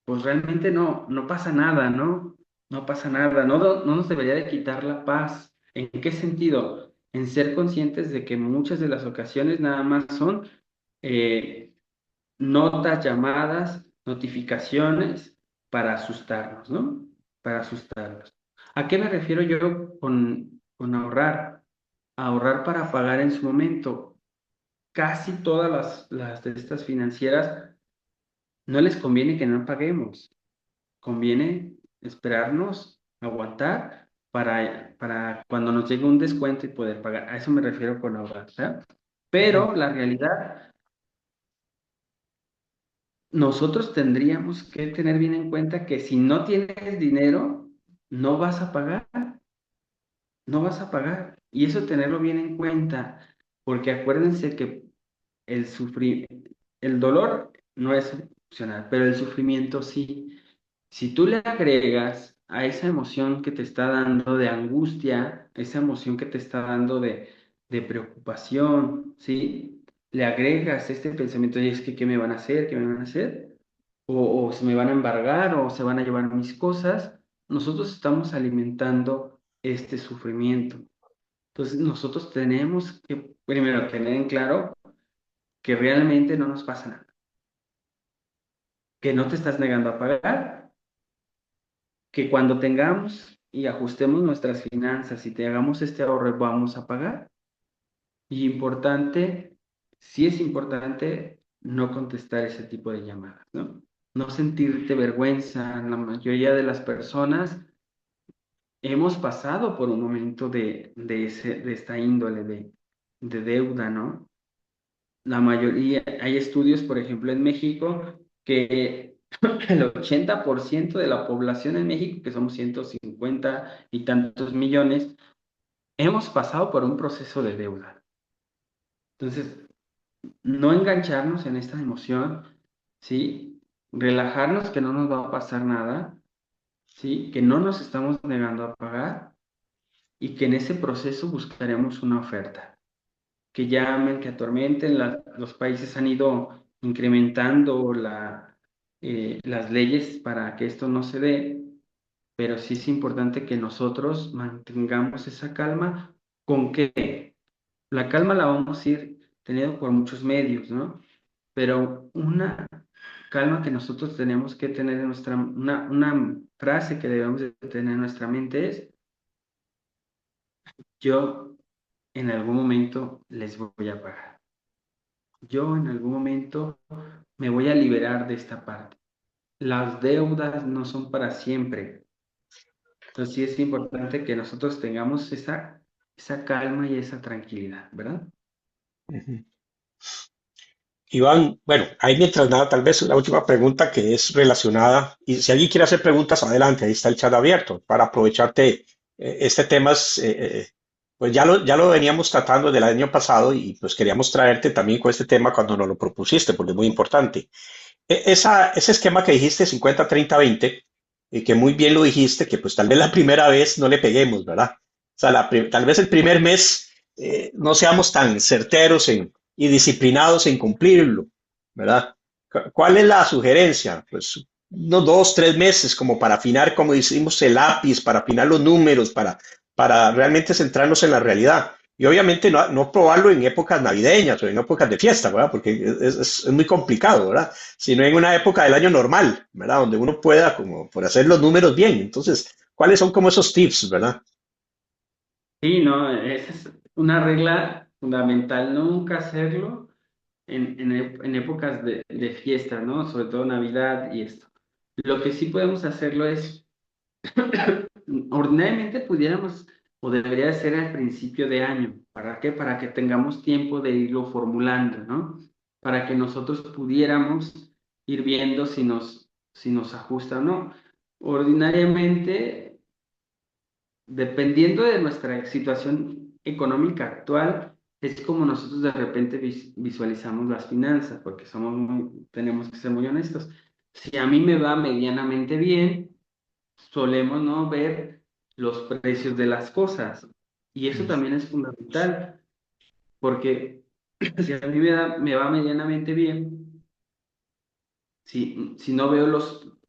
S2: pues realmente no pasa nada, ¿no? No pasa nada, no nos debería de quitar la paz. ¿En qué sentido? En ser conscientes de que muchas de las ocasiones nada más son eh, notas, llamadas, notificaciones para asustarnos, ¿no? Para asustarnos. ¿A qué me refiero yo con ahorrar? Ahorrar para pagar en su momento. Casi todas las de estas financieras no les conviene que no paguemos. Conviene esperarnos, aguantar para cuando nos llegue un descuento y poder pagar. A eso me refiero con ahorrar, ¿verdad?
S1: Ujú.
S2: Pero la realidad, nosotros tendríamos que tener bien en cuenta que si no tienes dinero, no vas a pagar, no vas a pagar. Y eso tenerlo bien en cuenta, porque acuérdense que el sufrir, el dolor no es opcional, pero el sufrimiento sí. Si tú le agregas a esa emoción que te está dando de angustia, esa emoción que te está dando de preocupación, ¿sí? Le agregas este pensamiento de es que ¿qué me van a hacer? ¿Qué me van a hacer? O se me van a embargar o se van a llevar mis cosas. Nosotros estamos alimentando este sufrimiento. Entonces nosotros tenemos que primero tener en claro que realmente no nos pasa nada, que no te estás negando a pagar, que cuando tengamos y ajustemos nuestras finanzas y te hagamos este ahorro, vamos a pagar. Y importante, sí es importante no contestar ese tipo de llamadas, ¿no? no sentirte vergüenza. La mayoría de las personas hemos pasado por un momento de esta índole de deuda, ¿no? La mayoría, hay estudios, por ejemplo, en México, que el 80% de la población en México, que somos 150 y tantos millones, hemos pasado por un proceso de deuda. Entonces, no engancharnos en esta emoción, ¿sí? Relajarnos que no nos va a pasar nada, ¿sí? Que no nos estamos negando a pagar y que en ese proceso buscaremos una oferta. Que llamen, que atormenten, los países han ido incrementando las leyes para que esto no se dé, pero sí es importante que nosotros mantengamos esa calma, con que la calma la vamos a ir teniendo por muchos medios, ¿no? Pero una calma que nosotros tenemos que tener en una frase que debemos de tener en nuestra mente es: yo en algún momento les voy a pagar. Yo en algún momento me voy a liberar de esta parte. Las deudas no son para siempre. Entonces sí es importante que nosotros tengamos esa calma y esa tranquilidad, ¿verdad?
S1: Ujú. Iván, bueno, ahí mientras nada, tal vez la última pregunta que es relacionada, y si alguien quiere hacer preguntas, adelante, ahí está el chat abierto para aprovecharte. Este tema es, pues ya lo veníamos tratando del año pasado y pues queríamos traerte también con este tema cuando nos lo propusiste, porque es muy importante. Ese esquema que dijiste, 50, 30, 20, y que muy bien lo dijiste, que pues tal vez la primera vez no le peguemos, ¿verdad? O sea, tal vez el primer mes no seamos tan certeros y disciplinados en cumplirlo, ¿verdad? ¿Cuál es la sugerencia? Pues unos 2, 3 meses como para afinar, como decimos, el lápiz, para afinar los números, para realmente centrarnos en la realidad. Y obviamente no probarlo en épocas navideñas o en épocas de fiesta, ¿verdad? Porque es muy complicado, ¿verdad? Sino en una época del año normal, ¿verdad? Donde uno pueda como por hacer los números bien. Entonces, ¿cuáles son como esos tips, ¿verdad?
S2: Sí, no, esa es una regla fundamental, nunca hacerlo en épocas de fiesta, ¿no? Sobre todo Navidad y esto. Lo que sí podemos hacerlo es, ordinariamente pudiéramos o debería ser al principio de año. ¿Para qué? Para que tengamos tiempo de irlo formulando, ¿no? Para que nosotros pudiéramos ir viendo si nos ajusta o no. Ordinariamente, dependiendo de nuestra situación económica actual, es como nosotros de repente visualizamos las finanzas, porque tenemos que ser muy honestos. Si a mí me va medianamente bien, solemos no ver los precios de las cosas. Y eso también es fundamental, porque si a mí me va medianamente bien, si no veo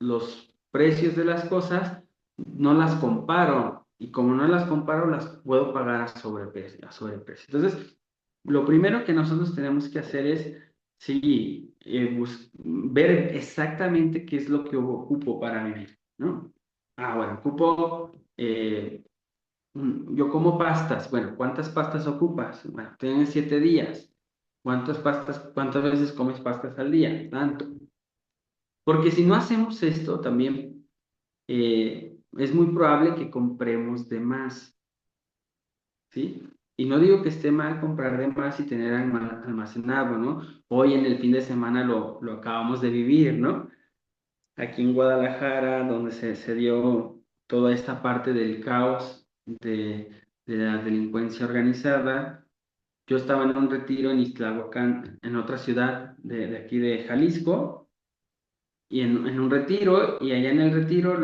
S2: los precios de las cosas, no las comparo. Y como no las comparo, las puedo pagar a sobreprecio, a sobreprecio. Entonces, lo primero que nosotros tenemos que hacer es, sí, ver exactamente qué es lo que ocupo para vivir, ¿no? Ah, bueno, ocupo, yo como pastas. Bueno, ¿cuántas pastas ocupas? Bueno, tienes 7 días. ¿Cuántas veces comes pastas al día? Tanto. Porque si no hacemos esto, también es muy probable que compremos de más, ¿sí? Y no digo que esté mal comprar de más y tener almacenado, ¿no? Hoy en el fin de semana lo acabamos de vivir, ¿no? Aquí en Guadalajara, donde se dio toda esta parte del caos de la delincuencia organizada. Yo estaba en un retiro en Ixtlahuacán, en otra ciudad de aquí de Jalisco, y en un retiro, y allá en el retiro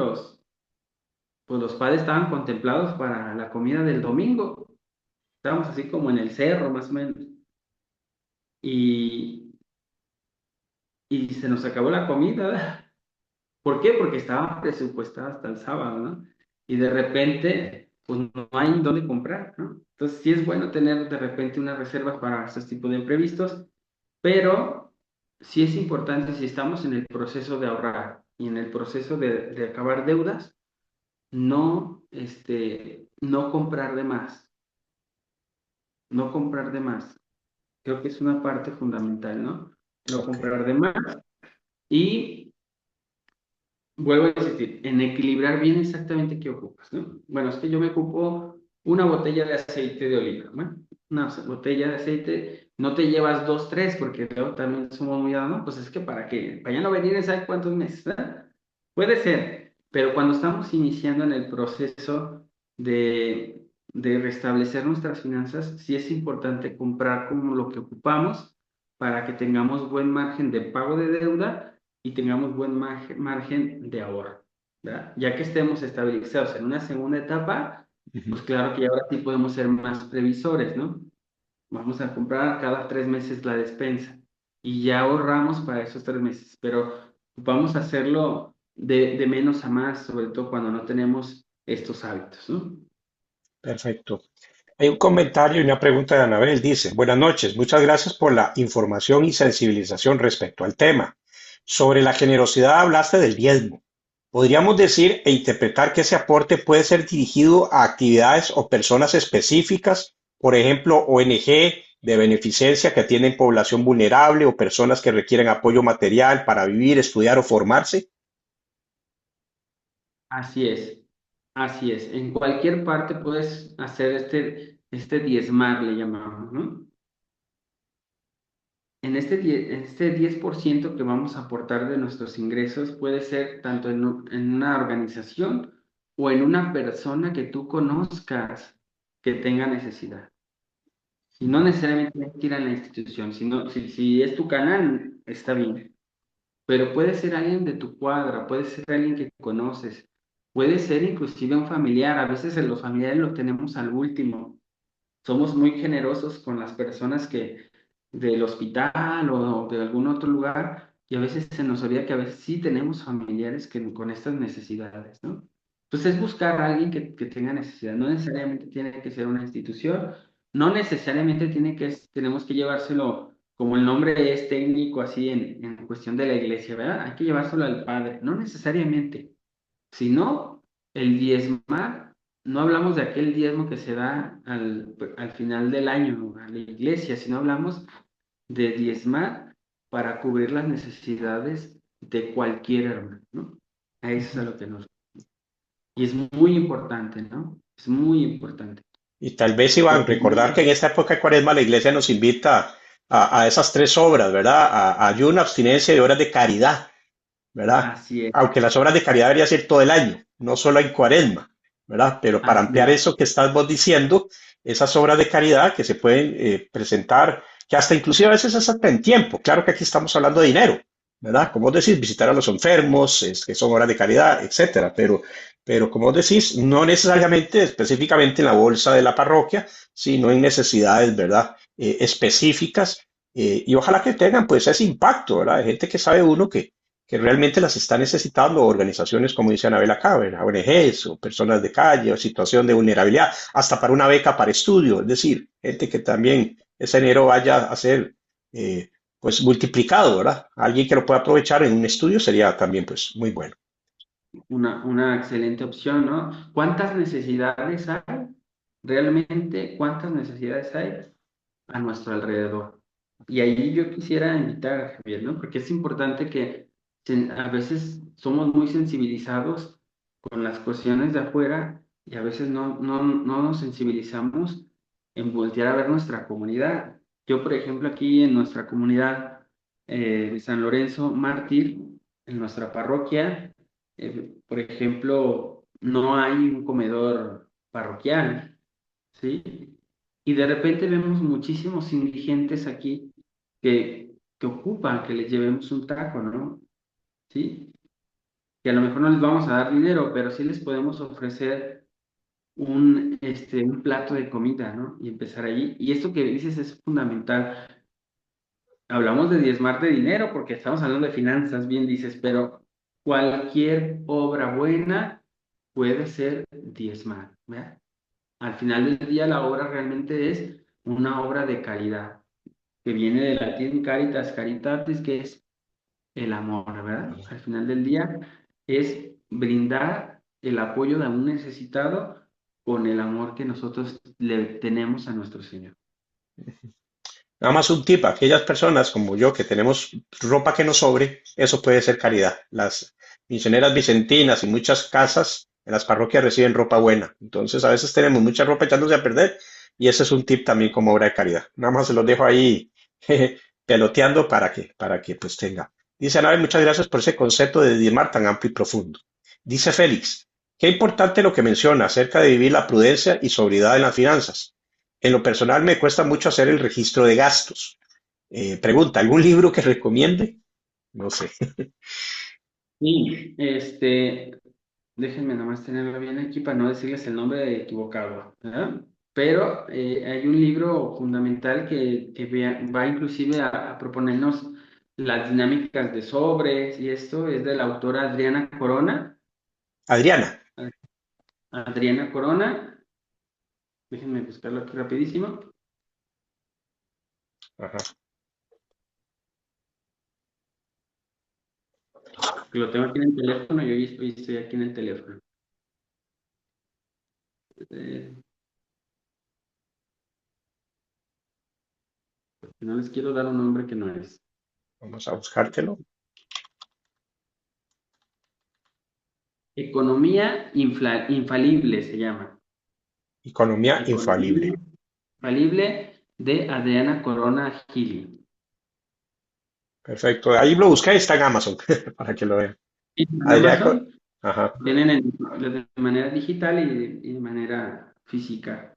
S2: pues los padres estaban contemplados para la comida del domingo. Estábamos así como en el cerro, más o menos. Y, y se nos acabó la comida. ¿Por qué? Porque estaba presupuestada hasta el sábado, ¿no? Y de repente, pues no hay dónde comprar, ¿no? Entonces sí es bueno tener de repente una reserva para estos tipos de imprevistos, pero sí es importante, si estamos en el proceso de ahorrar y en el proceso de acabar deudas, no comprar de más, no comprar de más. Creo que es una parte fundamental, ¿no? No
S1: Ok,
S2: comprar de más. Y vuelvo a insistir, en equilibrar bien exactamente qué ocupas, ¿no? Bueno, es que yo me ocupo una botella de aceite de oliva, ¿no? Una botella de aceite, no te llevas dos, tres, porque luego también somos muy dados, ¿no? Pues es que para qué, para ya no venir en sabe cuántos meses, ¿verdad? Puede ser, pero cuando estamos iniciando en el proceso de restablecer nuestras finanzas, sí es importante comprar como lo que ocupamos para que tengamos buen margen de pago de deuda y tengamos buen margen de ahorro, ¿verdad? Ya que estemos estabilizados en una segunda etapa,
S1: Ujú.
S2: pues claro que ya ahora sí podemos ser más previsores, ¿no? Vamos a comprar cada 3 meses la despensa y ya ahorramos para esos 3 meses, pero vamos a hacerlo de menos a más, sobre todo cuando no tenemos estos hábitos, ¿no?
S1: Perfecto. Hay un comentario y una pregunta de Anabel. Dice, buenas noches, muchas gracias por la información y sensibilización respecto al tema. Sobre la generosidad hablaste del diezmo. ¿Podríamos decir e interpretar que ese aporte puede ser dirigido a actividades o personas específicas, por ejemplo, ONG de beneficencia que atienden población vulnerable o personas que requieren apoyo material para vivir, estudiar o formarse?
S2: Así es, así es. En cualquier parte puedes hacer este diezmar, le llamamos, ¿no? En este 10% que vamos a aportar de nuestros ingresos puede ser tanto en una organización o en una persona que tú conozcas que tenga necesidad. Y no necesariamente tienes que ir a la institución, sino si es tu canal, está bien. Pero puede ser alguien de tu cuadra, puede ser alguien que conoces, puede ser inclusive un familiar. A veces en los familiares los tenemos al último. Somos muy generosos con las personas que del hospital o de algún otro lugar y a veces se nos olvida que a veces sí tenemos familiares que con estas necesidades, ¿no? Entonces es buscar a alguien que tenga necesidad. No necesariamente tiene que ser una institución, no necesariamente tenemos que llevárselo como el nombre es técnico así en cuestión de la iglesia, ¿verdad? Hay que llevárselo al padre, no necesariamente. Si no, el diezmar, no hablamos de aquel diezmo que se da al final del año a la iglesia, sino hablamos de diezmar para cubrir las necesidades de cualquier hermano, ¿no? A eso es a
S1: Ujú.
S2: lo que nos... Y es muy importante, ¿no? Es muy importante.
S1: Y tal vez, Iván,
S2: Porque
S1: recordar que en esta época de Cuaresma la iglesia nos invita a esas tres obras, ¿verdad? A ayuno, abstinencia y obras de caridad, ¿verdad?
S2: así es,
S1: Aunque las obras de caridad deberían ser todo el año, no solo en Cuaresma, ¿verdad? Pero para
S2: así
S1: ampliar
S2: es,
S1: eso que estás vos diciendo, esas obras de caridad que se pueden presentar, que hasta inclusive a veces es hasta en tiempo. Claro que aquí estamos hablando de dinero, ¿verdad? Como vos decís, visitar a los enfermos, que son obras de caridad, etcétera. Pero como vos decís, no necesariamente específicamente en la bolsa de la parroquia, sino en necesidades, ¿verdad? Específicas. Y ojalá que tengan pues ese impacto, ¿verdad? De gente que sabe uno que realmente las está necesitando, organizaciones como dice Anabel acá, ¿verdad? ONGs o personas de calle o situación de vulnerabilidad, hasta para una beca para estudio, es decir, gente que también ese dinero vaya a ser pues multiplicado, ¿verdad? Alguien que lo pueda aprovechar en un estudio sería también pues muy bueno.
S2: una excelente opción, ¿no? ¿Cuántas necesidades hay? Realmente, ¿cuántas necesidades hay a nuestro alrededor? Y ahí yo quisiera invitar a Javier, ¿no? Porque es importante que a veces somos muy sensibilizados con las cuestiones de afuera y a veces no nos sensibilizamos en voltear a ver nuestra comunidad. Yo, por ejemplo, aquí en nuestra comunidad de San Lorenzo Mártir, en nuestra parroquia, por ejemplo, no hay un comedor parroquial, ¿sí? Y de repente vemos muchísimos indigentes aquí que ocupan que les llevemos un taco, ¿no? ¿Sí? Que a lo mejor no les vamos a dar dinero, pero sí les podemos ofrecer un plato de comida, ¿no? Y empezar allí. Y esto que dices es fundamental. Hablamos de diezmar de dinero porque estamos hablando de finanzas, bien dices, pero cualquier obra buena puede ser diezmar, ¿verdad? Al final del día la obra realmente es una obra de caridad, que viene del latín caritas, caritatis, que es el amor, ¿verdad? Al final del día es brindar el apoyo de un necesitado con el amor que nosotros le tenemos a nuestro Señor.
S1: Nada más un tip, aquellas personas como yo que tenemos ropa que nos sobre, eso puede ser caridad. misioneras vicentinas y muchas casas en las parroquias reciben ropa buena. Entonces, a veces tenemos mucha ropa echándose a perder y ese es un tip también como obra de caridad. Nada más se los dejo ahí peloteando para que pues tenga. Dice Anabel, muchas gracias por ese concepto de diezmar tan amplio y profundo. Dice Félix, qué importante lo que menciona acerca de vivir la prudencia y sobriedad en las finanzas. En lo personal me cuesta mucho hacer el registro de gastos. Pregunta, ¿algún libro que recomiende? No sé.
S2: Sí, déjenme nomás tenerlo bien aquí para no decirles el nombre equivocado, ¿verdad? Pero hay un libro fundamental que va inclusive a proponernos las dinámicas de sobres y esto es de la autora Adriana Corona.
S1: Adriana.
S2: Adriana Corona, déjenme buscarlo aquí rapidísimo,
S1: Ajá.
S2: que lo tengo aquí en el teléfono, yo estoy aquí en el teléfono. Eh, no les quiero dar un nombre que no es.
S1: Vamos a buscártelo.
S2: Economía infalible se llama.
S1: Economía
S2: Economía
S1: infalible.
S2: infalible de Adriana Corona Gili.
S1: Perfecto. Ahí lo busqué, está en Amazon para que lo vean.
S2: En
S1: Adriana.
S2: Amazon
S1: Ajá.
S2: tienen de manera digital y de manera física.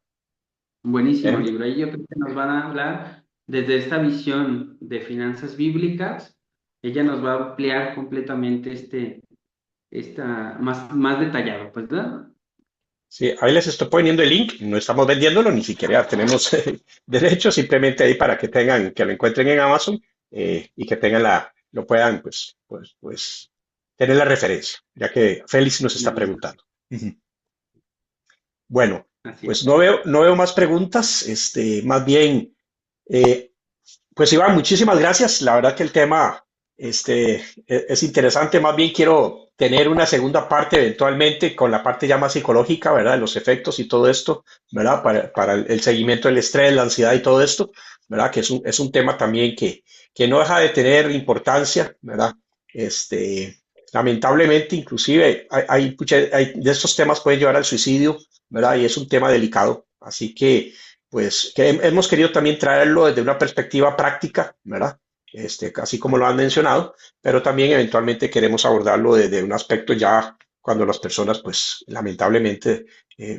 S2: Buenísimo
S1: Em,
S2: libro. Ahí yo creo que nos van a hablar desde esta visión de finanzas bíblicas. Ella nos va a ampliar completamente más detallado, pues, ¿verdad?
S1: sí, ahí les estoy poniendo el link. No estamos vendiéndolo, ni siquiera tenemos derecho, simplemente ahí para que tengan, que lo encuentren en Amazon y que tengan lo puedan, pues, tener la referencia, ya que Félix nos está preguntando. Ujú. Bueno,
S2: Así es.
S1: pues no veo más preguntas. Más bien, eh, pues Iván, muchísimas gracias. La verdad que el tema es interesante. Más bien quiero tener una segunda parte eventualmente con la parte ya más psicológica, ¿verdad? De los efectos y todo esto, ¿verdad? Para el seguimiento del estrés, la ansiedad y todo esto, ¿verdad? Que es un tema también que no deja de tener importancia, ¿verdad? Lamentablemente, inclusive, de estos temas pueden llevar al suicidio, ¿verdad? Y es un tema delicado. Así que pues que hemos querido también traerlo desde una perspectiva práctica, ¿verdad? Así como lo han mencionado, pero también eventualmente queremos abordarlo desde un aspecto ya cuando las personas, pues lamentablemente,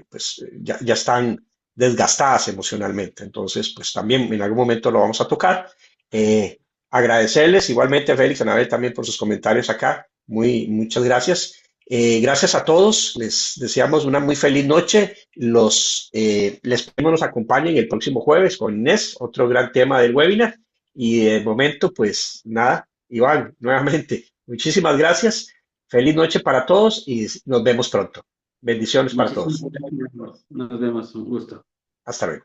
S1: pues ya están desgastadas emocionalmente. Entonces, pues también en algún momento lo vamos a tocar. Eh, Agradecerles igualmente a Félix y a Anabel también por sus comentarios acá. Muchas gracias. Gracias a todos, les deseamos una muy feliz noche. Les pedimos nos acompañen el próximo jueves con Inés, otro gran tema del webinar. Y de momento, pues nada, Iván, nuevamente, muchísimas gracias. Feliz noche para todos y nos vemos pronto. Bendiciones para
S2: Muchísimas
S1: todos.
S2: gracias. Nos vemos. Un gusto.
S1: Hasta luego.